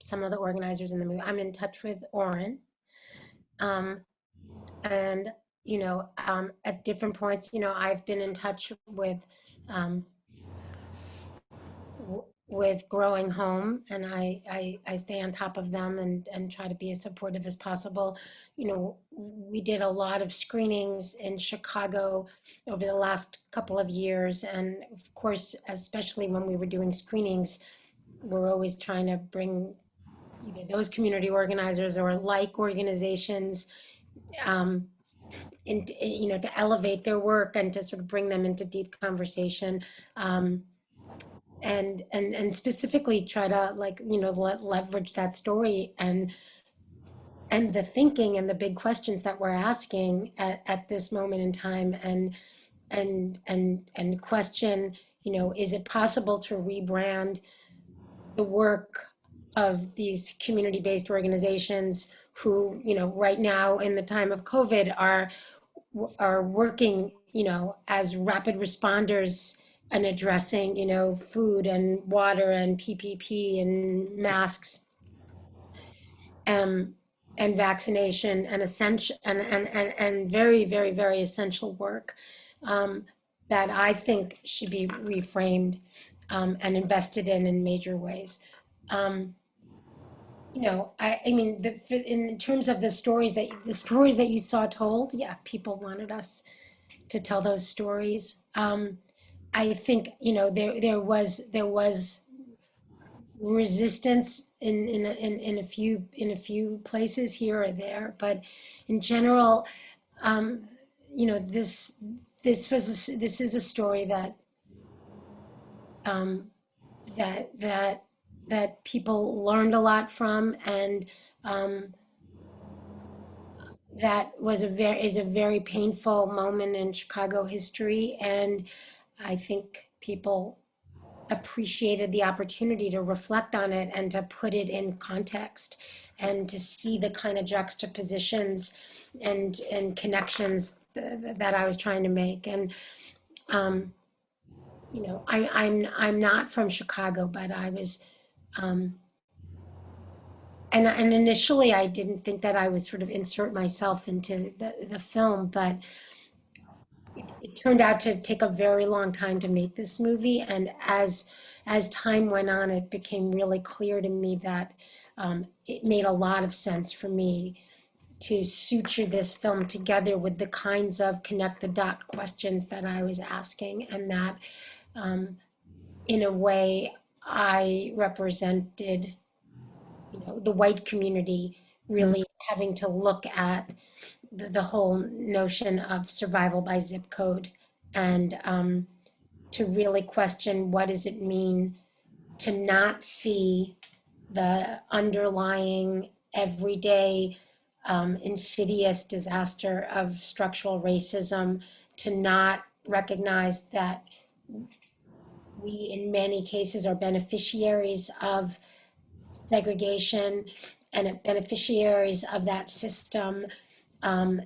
some of the organizers in the movie. I'm in touch with Oren, and at different points, I've been in touch with Growing Home, and I stay on top of them and try to be as supportive as possible. We did a lot of screenings in Chicago over the last couple of years, and of course, especially when we were doing screenings, we're always trying to bring either those community organizers or like organizations to elevate their work and to sort of bring them into deep conversation. And specifically try to leverage that story and the thinking and the big questions that we're asking at this moment in time, and question, is it possible to rebrand the work of these community-based organizations who, right now in the time of COVID are working, as rapid responders and addressing, food and water and PPP and masks, and vaccination and essential and very, very, very essential work that I think should be reframed and invested in major ways. I mean, in terms of the stories that you saw told, yeah, people wanted us to tell those stories. I think there was resistance in a few places here or there, but in general, this is a story that that people learned a lot from, and that is a very painful moment in Chicago history, and I think people appreciated the opportunity to reflect on it and to put it in context and to see the kind of juxtapositions and connections that I was trying to make. And I'm not from Chicago, but I was and initially I didn't think that I would sort of insert myself into the film, but it turned out to take a very long time to make this movie. And as time went on, it became really clear to me that it made a lot of sense for me to suture this film together with the kinds of connect the dot questions that I was asking, and that in a way I represented the white community really having to look at the whole notion of survival by zip code, and to really question what does it mean to not see the underlying everyday insidious disaster of structural racism, to not recognize that we in many cases are beneficiaries of segregation and beneficiaries of that system, and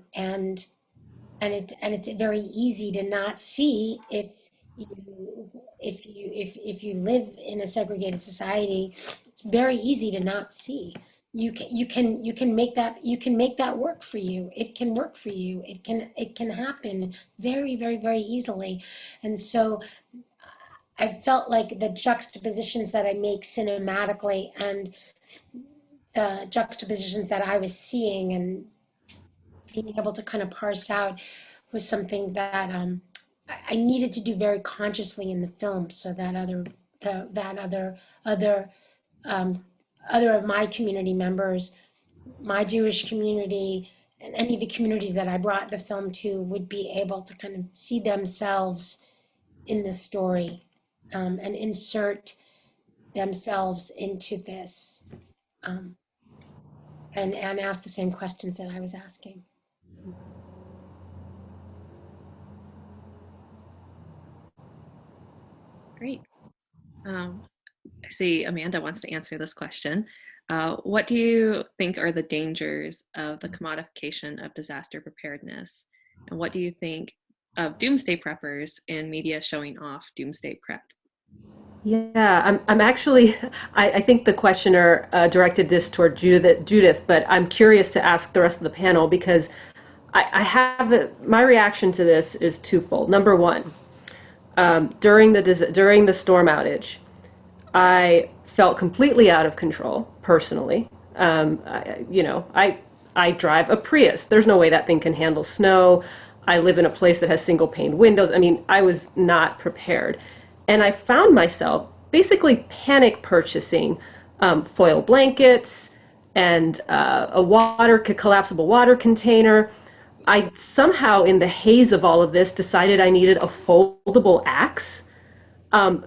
it's very easy to not see if you live in a segregated society. It's very easy to not see. You can make that work for you. It can work for you. It can happen very, very, very easily. And so I felt like the juxtapositions that I make cinematically and the juxtapositions that I was seeing and being able to kind of parse out was something that I needed to do very consciously in the film, so that other of my community members, my Jewish community, and any of the communities that I brought the film to would be able to kind of see themselves in the story, and insert themselves into this, and ask the same questions that I was asking. Great. I see Amanda wants to answer this question. What do you think are the dangers of the commodification of disaster preparedness? And what do you think of doomsday preppers in media showing off doomsday prep? Yeah, I'm actually, I think the questioner directed this toward Judith, but I'm curious to ask the rest of the panel because my reaction to this is twofold. Number one, during the storm outage, I felt completely out of control personally. I drive a Prius. There's no way that thing can handle snow. I live in a place that has single pane windows. I mean, I was not prepared. And I found myself basically panic purchasing foil blankets and a collapsible water container. I somehow, in the haze of all of this, decided I needed a foldable axe.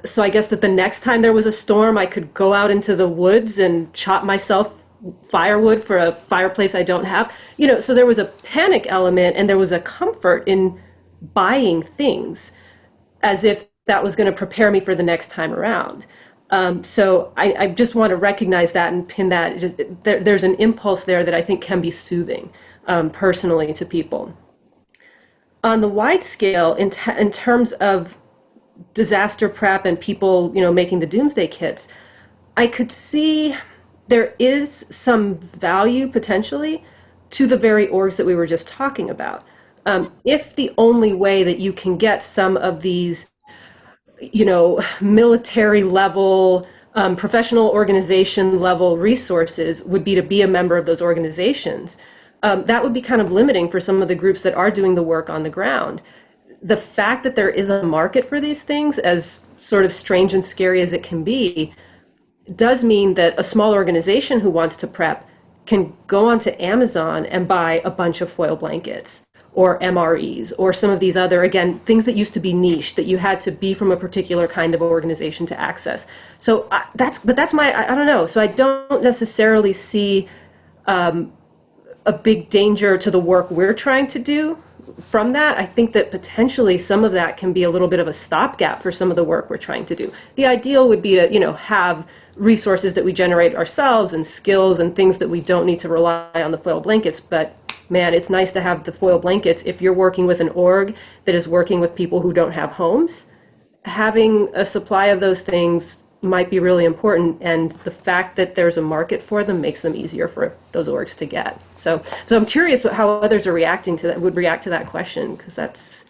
So I guess that the next time there was a storm, I could go out into the woods and chop myself firewood for a fireplace I don't have. So there was a panic element and there was a comfort in buying things as if that was going to prepare me for the next time around. So I just want to recognize that and pin that. There's an impulse there that I think can be soothing personally to people. On the wide scale, in terms of disaster prep and people, making the doomsday kits, I could see there is some value potentially to the very orgs that we were just talking about. If the only way that you can get some of these, military level, professional organization level resources would be to be a member of those organizations, that would be kind of limiting for some of the groups that are doing the work on the ground. The fact that there is a market for these things, as sort of strange and scary as it can be, does mean that a small organization who wants to prep can go onto Amazon and buy a bunch of foil blankets or MREs or some of these other, again, things that used to be niche, that you had to be from a particular kind of organization to access. So I don't know. So I don't necessarily see a big danger to the work we're trying to do from that. I think that potentially some of that can be a little bit of a stopgap for some of the work we're trying to do. The ideal would be to, have resources that we generate ourselves and skills and things that we don't need to rely on the foil blankets. But man, it's nice to have the foil blankets. If you're working with an org that is working with people who don't have homes, having a supply of those things might be really important, and the fact that there's a market for them makes them easier for those orgs to get. So I'm curious how others are reacting to that, would react to that question, because that's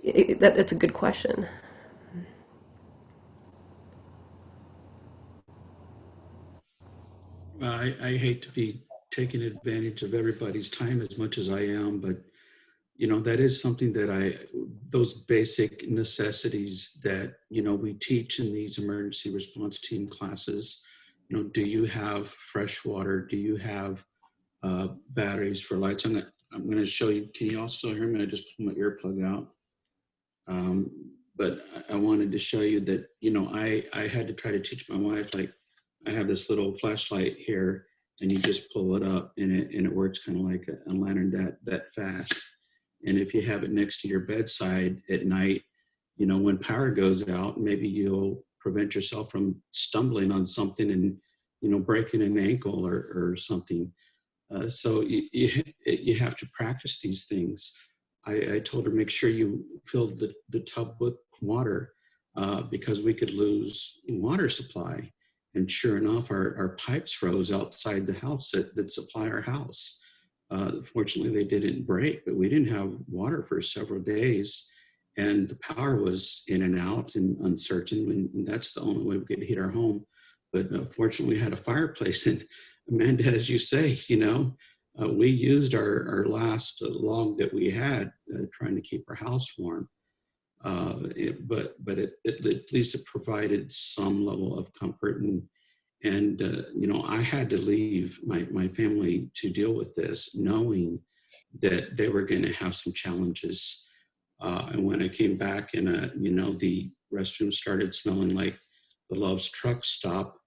a good question. I hate to be taking advantage of everybody's time as much as I am, but that is something that those basic necessities that, we teach in these emergency response team classes. Do you have fresh water? Do you have batteries for lights? I'm going to show you. Can you all still hear me? I just pulled my earplug out. But I wanted to show you that, I had to try to teach my wife, like, I have this little flashlight here and you just pull it up and it works kind of like a lantern that fast. And if you have it next to your bedside at night, when power goes out, maybe you'll prevent yourself from stumbling on something and, breaking an ankle or something. So you have to practice these things. I told her, make sure you fill the tub with water because we could lose water supply. And sure enough, our pipes froze outside the house that supply our house. Fortunately, they didn't break, but we didn't have water for several days. And the power was in and out and uncertain. And that's the only way we could heat our home. But fortunately, we had a fireplace. And Amanda, as you say, we used our last log that we had trying to keep our house warm. But at least it provided some level of comfort. And I had to leave my family to deal with this, knowing that they were going to have some challenges. And when I came back and, the restroom started smelling like the Love's truck stop,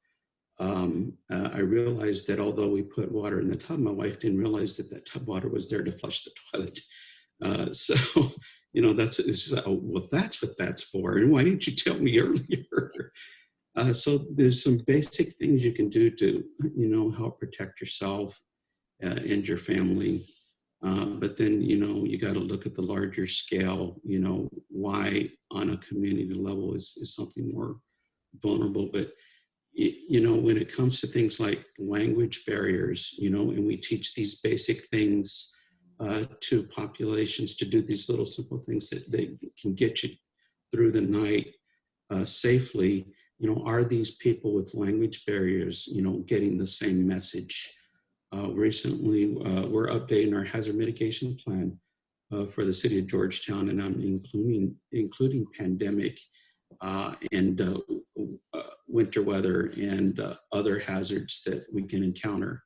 I realized that although we put water in the tub, my wife didn't realize that tub water was there to flush the toilet. So, it's just, oh, well, that's what that's for. And why didn't you tell me earlier? So there's some basic things you can do to, help protect yourself and your family. But then, you got to look at the larger scale, why on a community level is something more vulnerable. But, when it comes to things like language barriers, and we teach these basic things to populations to do these little simple things that they can get you through the night safely, are these people with language barriers, getting the same message? Recently, we're updating our hazard mitigation plan for the City of Georgetown, and I'm including pandemic and winter weather and other hazards that we can encounter.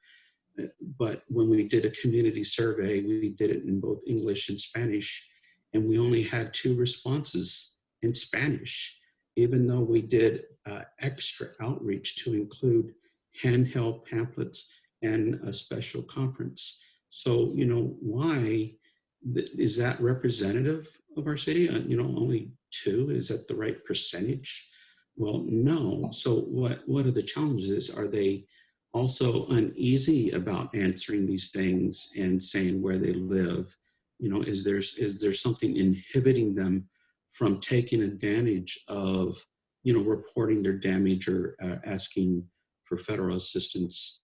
But when we did a community survey, we did it in both English and Spanish, and we only had 2 responses in Spanish, even though we did extra outreach to include handheld pamphlets and a special conference. So, why is that representative of our city? Only 2, is that the right percentage? Well, no. So what are the challenges? Are they also uneasy about answering these things and saying where they live? Is there something inhibiting them from taking advantage of, reporting their damage or asking for federal assistance?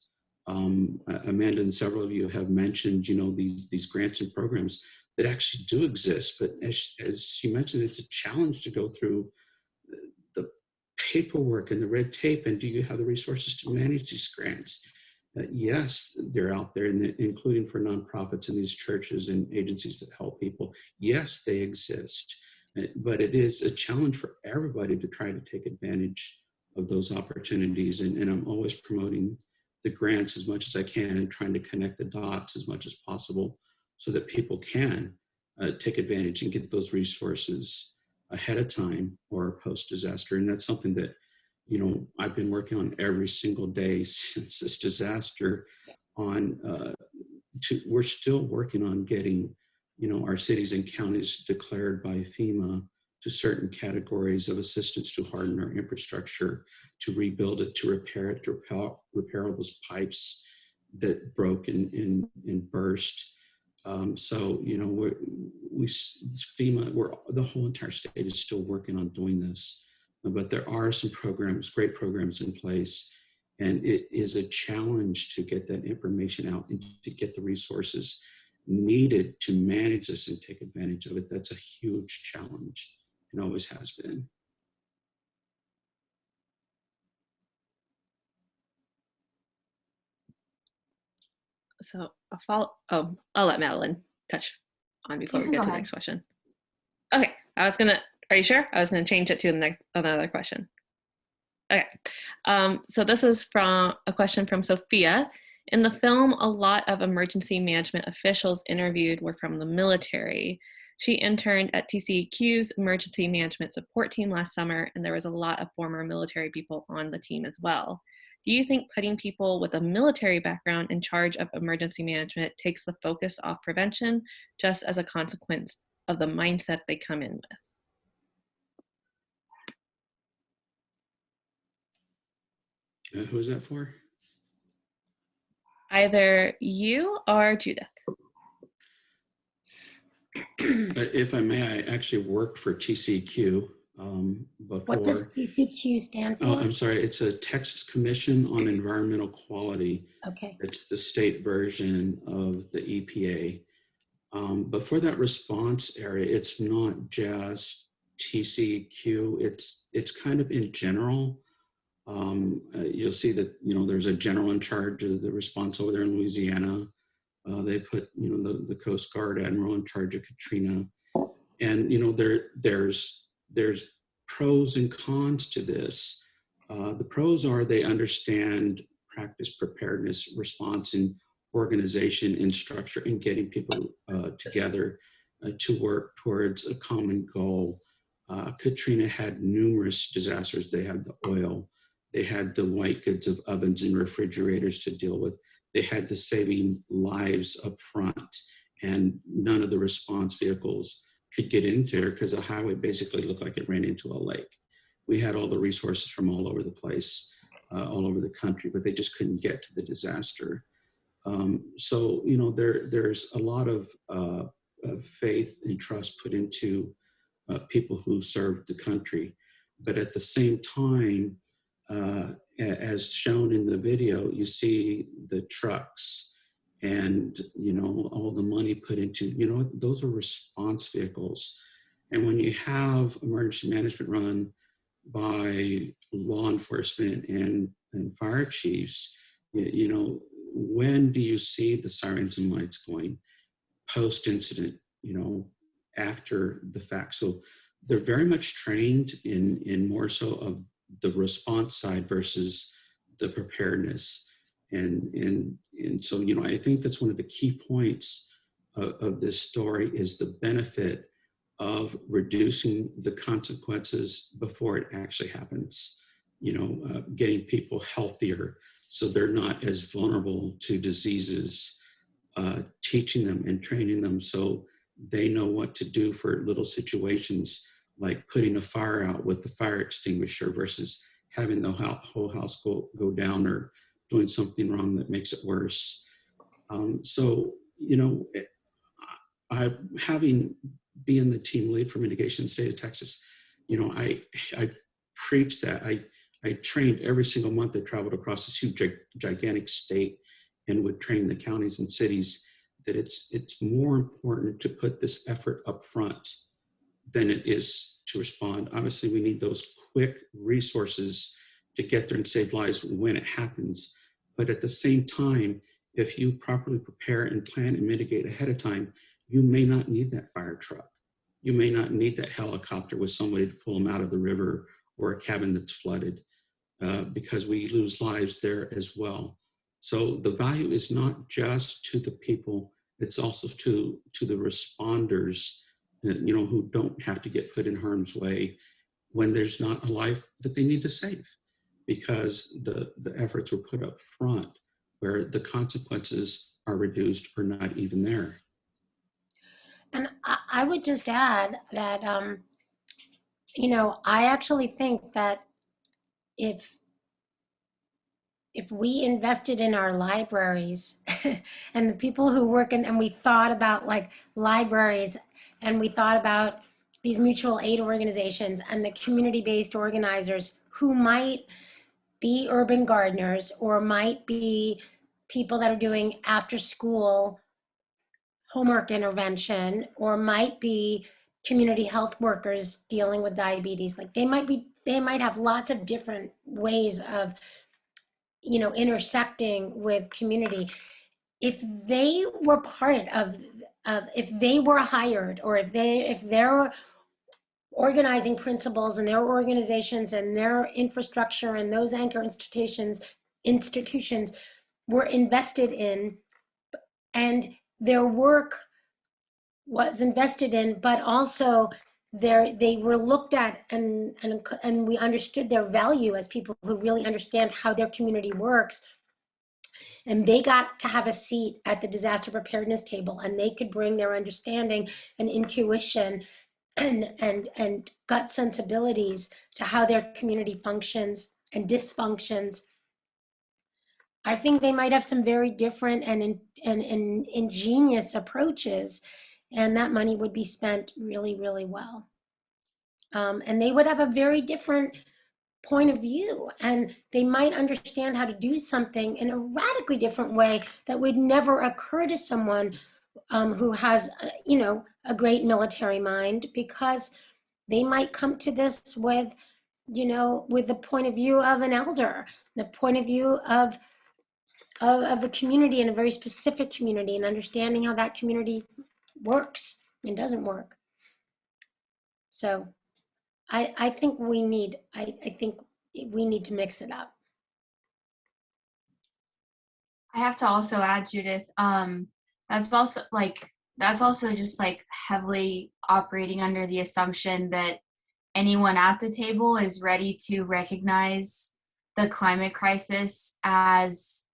Amanda and several of you have mentioned, these grants and programs that actually do exist, but as you mentioned, it's a challenge to go through the paperwork and the red tape, and do you have the resources to manage these grants? Yes, they're out there, including for nonprofits and these churches and agencies that help people. Yes, they exist, but it is a challenge for everybody to try to take advantage of those opportunities, and I'm always promoting the grants as much as I can and trying to connect the dots as much as possible so that people can take advantage and get those resources ahead of time or post-disaster. And that's something that, I've been working on every single day since this disaster we're still working on getting, our cities and counties declared by FEMA to certain categories of assistance to harden our infrastructure, to rebuild it, to repair it, to repair all those pipes that broke and burst. So, FEMA, the whole entire state is still working on doing this, but there are some programs, great programs in place, and it is a challenge to get that information out and to get the resources needed to manage this and take advantage of it. That's a huge challenge. It always has been. So I'll let Madeline touch on before we get to the next question. Okay, are you sure? I was gonna change it to another question. Okay, so this is from a question from Sophia. In the film, a lot of emergency management officials interviewed were from the military. She interned at TCEQ's emergency management support team last summer, and there was a lot of former military people on the team as well. Do you think putting people with a military background in charge of emergency management takes the focus off prevention, just as a consequence of the mindset they come in with? Who is that for? Either you or Judith. If I may, I actually worked for TCQ before. What does TCQ stand for? Oh, I'm sorry. It's a Texas Commission on Environmental Quality. Okay. It's the state version of the EPA. But for that response area, it's not just TCQ. It's kind of in general. You'll see that, there's a general in charge of the response over there in Louisiana. They put, the Coast Guard admiral in charge of Katrina. And, there's pros and cons to this. The pros are they understand practice preparedness, response, and organization and structure, and getting people together to work towards a common goal. Katrina had numerous disasters. They had the oil, they had the white goods of ovens and refrigerators to deal with. They had the saving lives up front, and none of the response vehicles could get into there because the highway basically looked like it ran into a lake. We had all the resources from all over the place, all over the country, but they just couldn't get to the disaster. So, there's a lot of faith and trust put into people who served the country. But at the same time, as shown in the video, you see the trucks and, all the money put into, those are response vehicles. And when you have emergency management run by law enforcement and fire chiefs, when do you see the sirens and lights going? Post-incident, after the fact. So they're very much trained in more so of the response side versus the preparedness. And so, I think that's one of the key points of this story is the benefit of reducing the consequences before it actually happens, getting people healthier so they're not as vulnerable to diseases, teaching them and training them so they know what to do for little situations like putting a fire out with the fire extinguisher versus having the whole house go down or doing something wrong that makes it worse. So, having being the team lead for mitigation in the state of Texas, I preach that. I trained every single month. I traveled across this huge, gigantic state and would train the counties and cities that it's more important to put this effort up front than it is to respond. Obviously, we need those quick resources to get there and save lives when it happens. But at the same time, if you properly prepare and plan and mitigate ahead of time, you may not need that fire truck. You may not need that helicopter with somebody to pull them out of the river or a cabin that's flooded because we lose lives there as well. So the value is not just to the people, it's also to the responders, who don't have to get put in harm's way when there's not a life that they need to save because the efforts were put up front where the consequences are reduced or not even there. And I would just add that, I actually think that if we invested in our libraries and the people who work and we thought about like libraries and we thought about these mutual aid organizations and the community-based organizers who might be urban gardeners or might be people that are doing after school homework intervention or might be community health workers dealing with diabetes. Like they might have lots of different ways of intersecting with community. If they were part of if they were hired or if their organizing principles and their organizations and their infrastructure and those anchor institutions were invested in and their work was invested in, but also they were looked at and we understood their value as people who really understand how their community works. And they got to have a seat at the disaster preparedness table and they could bring their understanding and intuition and gut sensibilities to how their community functions and dysfunctions I think they might have some very different and ingenious approaches, and that money would be spent really, really well. And they would have a very different point of view, and they might understand how to do something in a radically different way that would never occur to someone who has, a great military mind, because they might come to this with, with the point of view of an elder, the point of view of a community, and a very specific community, and understanding how that community works and doesn't work. So I think we need to mix it up. I have to also add, Judith, that's also just like heavily operating under the assumption that anyone at the table is ready to recognize the climate crisis as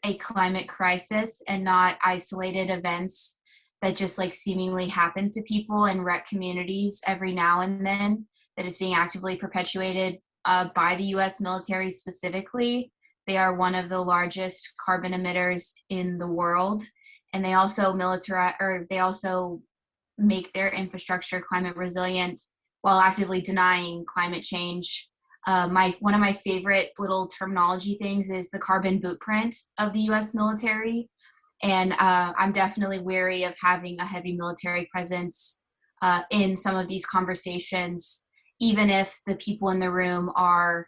a climate crisis and not isolated events that just like seemingly happen to people and wreck communities every now and then, that is being actively perpetuated by the US military specifically. They are one of the largest carbon emitters in the world, and they also make their infrastructure climate resilient while actively denying climate change. One of my favorite little terminology things is the carbon bootprint of the US military. And I'm definitely wary of having a heavy military presence in some of these conversations, even if the people in the room are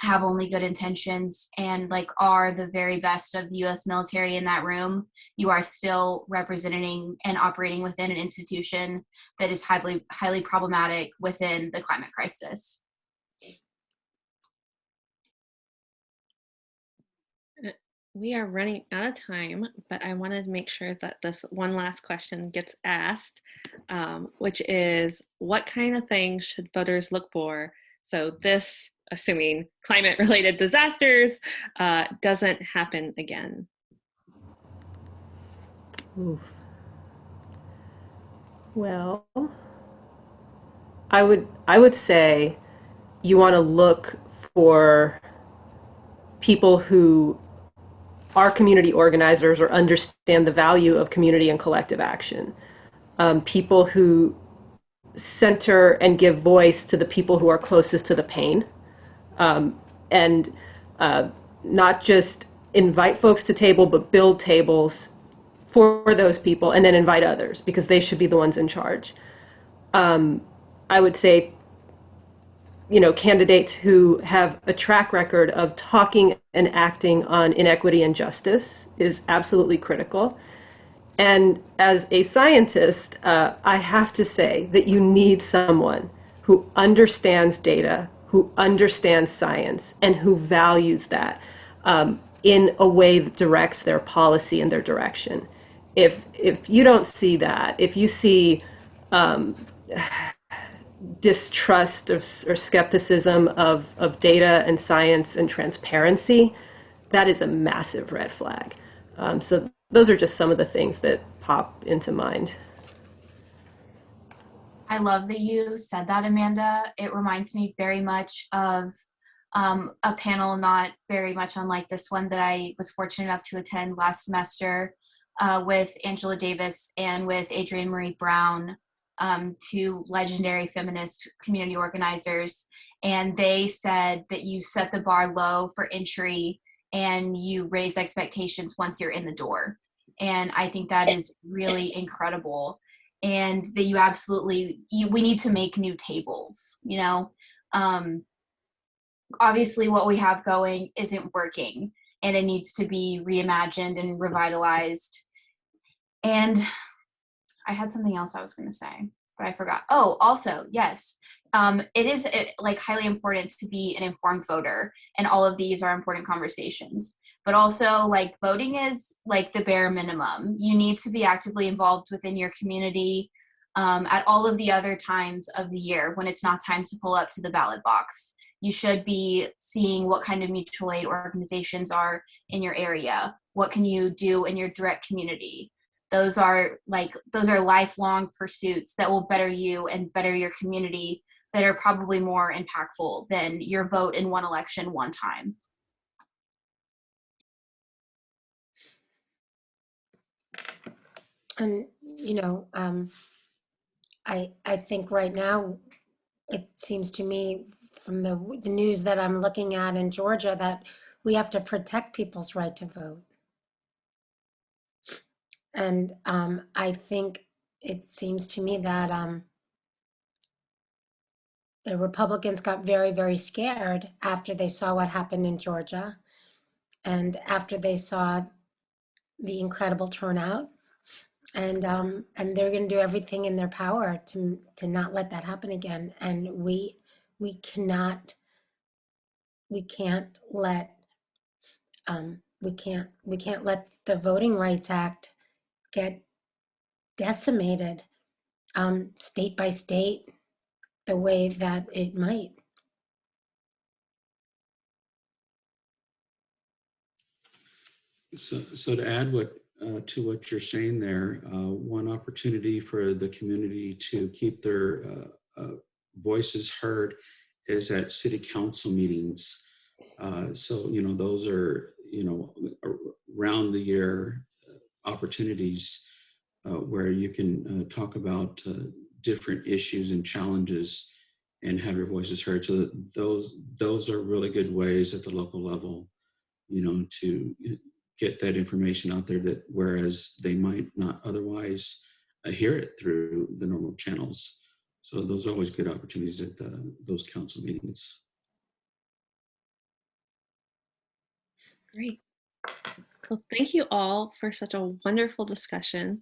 have only good intentions and like are the very best of the US military in that room. You are still representing and operating within an institution that is highly problematic within the climate crisis. We are running out of time, but I wanted to make sure that this one last question gets asked, which is, what kind of things should voters look for so this, assuming climate-related disasters, doesn't happen again? Oof. Well, I would say you want to look for people who are community organizers or understand the value of community and collective action. People who center and give voice to the people who are closest to the pain, and not just invite folks to table, but build tables for those people and then invite others, because they should be the ones in charge. I would say, candidates who have a track record of talking and acting on inequity and justice is absolutely critical. And as a scientist, I have to say that you need someone who understands data, who understands science, and who values that in a way that directs their policy and their direction. If you don't see that, if you see distrust or skepticism of data and science and transparency, that is a massive red flag. So those are just some of the things that pop into mind. I love that you said that, Amanda. It reminds me very much of a panel not very much unlike this one that I was fortunate enough to attend last semester with Angela Davis and with Adrienne Marie Brown, two legendary feminist community organizers. And they said that you set the bar low for entry and you raise expectations once you're in the door. And I think that is really incredible. And that we need to make new tables, obviously what we have going isn't working and it needs to be reimagined and revitalized. And I had something else I was going to say, but I forgot. Oh, also, yes. It is highly important to be an informed voter, and all of these are important conversations. But also, voting is the bare minimum. You need to be actively involved within your community at all of the other times of the year when it's not time to pull up to the ballot box. You should be seeing what kind of mutual aid organizations are in your area. What can you do in your direct community? Those are lifelong pursuits that will better you and better your community, that are probably more impactful than your vote in one election one time. And, you know, I think right now, it seems to me from the news that I'm looking at in Georgia that we have to protect people's right to vote. And I think it seems to me that the Republicans got very, very scared after they saw what happened in Georgia and after they saw the incredible turnout. And they're going to do everything in their power to not let that happen again. And we can't let we can't let the Voting Rights Act get decimated state by state the way that it might. So to add to what you're saying there, one opportunity for the community to keep their voices heard is at city council meetings. So, you know, those are, you know, around the year opportunities where you can talk about different issues and challenges and have your voices heard. So those are really good ways at the local level, you know, to get that information out there, that whereas they might not otherwise hear it through the normal channels. So those are always good opportunities at those council meetings. Great. Well, thank you all for such a wonderful discussion.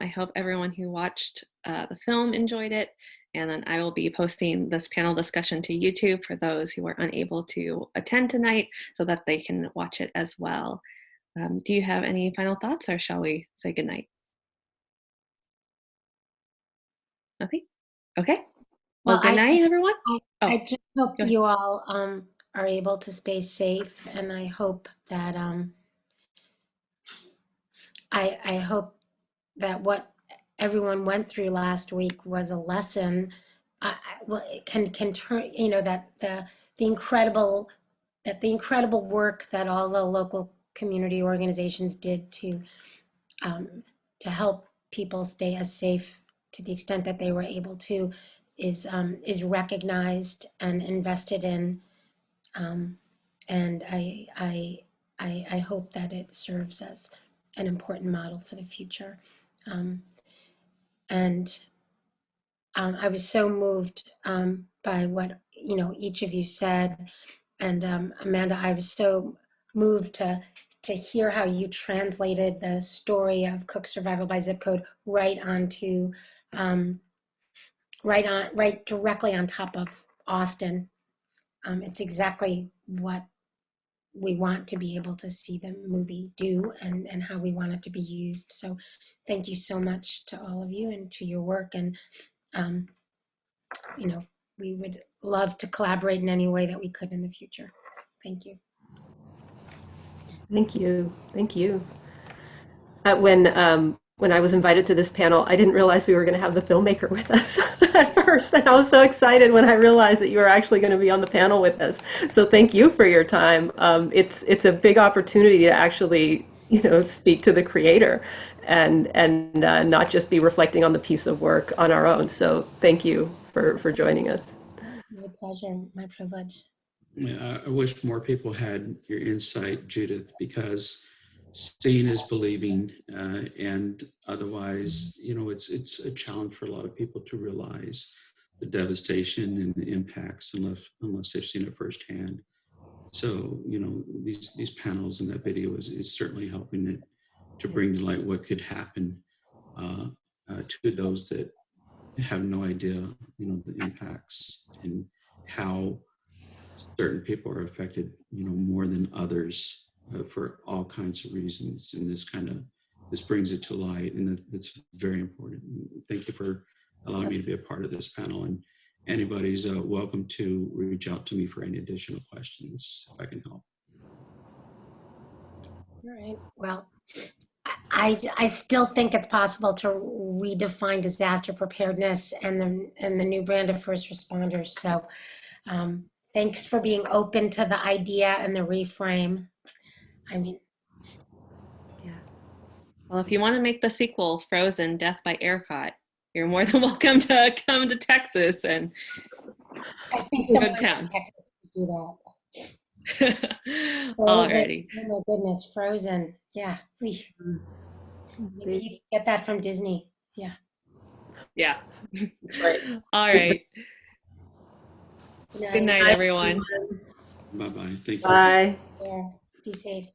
I hope everyone who watched the film enjoyed it. And then I will be posting this panel discussion to YouTube for those who were unable to attend tonight so that they can watch it as well. Do you have any final thoughts, or shall we say goodnight? Nothing? Okay. Well, good night, everyone. I just hope go ahead. you all are able to stay safe, and I hope that I hope that what everyone went through last week was a lesson. Well, it can turn, you know, that the incredible work that all the local community organizations did to help people stay as safe to the extent that they were able to is recognized and invested in, and I hope that it serves as an important model for the future. And I was so moved by what, you know, each of you said, and Amanda, I was so moved to hear how you translated the story of Cook survival by zip code right onto right directly on top of Austin. It's exactly what we want to be able to see the movie do, and how we want it to be used. So thank you so much to all of you and to your work. And you know, we would love to collaborate in any way that we could in the future. So, thank you. Thank you. Thank you. When I was invited to this panel, I didn't realize we were going to have the filmmaker with us at first. And I was so excited when I realized that you were actually going to be on the panel with us. So thank you for your time. It's a big opportunity to actually, you know, speak to the creator and not just be reflecting on the piece of work on our own. So thank you for joining us. My pleasure, my privilege. Yeah, I wish more people had your insight, Judith, because seeing is believing, and otherwise, you know, it's a challenge for a lot of people to realize the devastation and the impacts unless they've seen it firsthand. So, you know, these panels and that video is certainly helping it to bring to light what could happen to those that have no idea, you know, the impacts and how certain people are affected, you know, more than others for all kinds of reasons. And this brings it to light, and that's very important. Thank you for allowing me to be a part of this panel. And anybody's welcome to reach out to me for any additional questions if I can help. All right. Well, I still think it's possible to redefine disaster preparedness and the new brand of first responders. So thanks for being open to the idea and the reframe. I mean, Yeah. Well, if you want to make the sequel, Frozen, Death by Aircot, you're more than welcome to come to Texas and I think Good someone in town. Texas could do that. Frozen. Alrighty. Oh my goodness, Frozen. Yeah. Maybe you can get that from Disney. Yeah. Yeah. That's right. All right. Good night, everyone. Bye-bye. Thank you. Bye. Yeah. Be safe.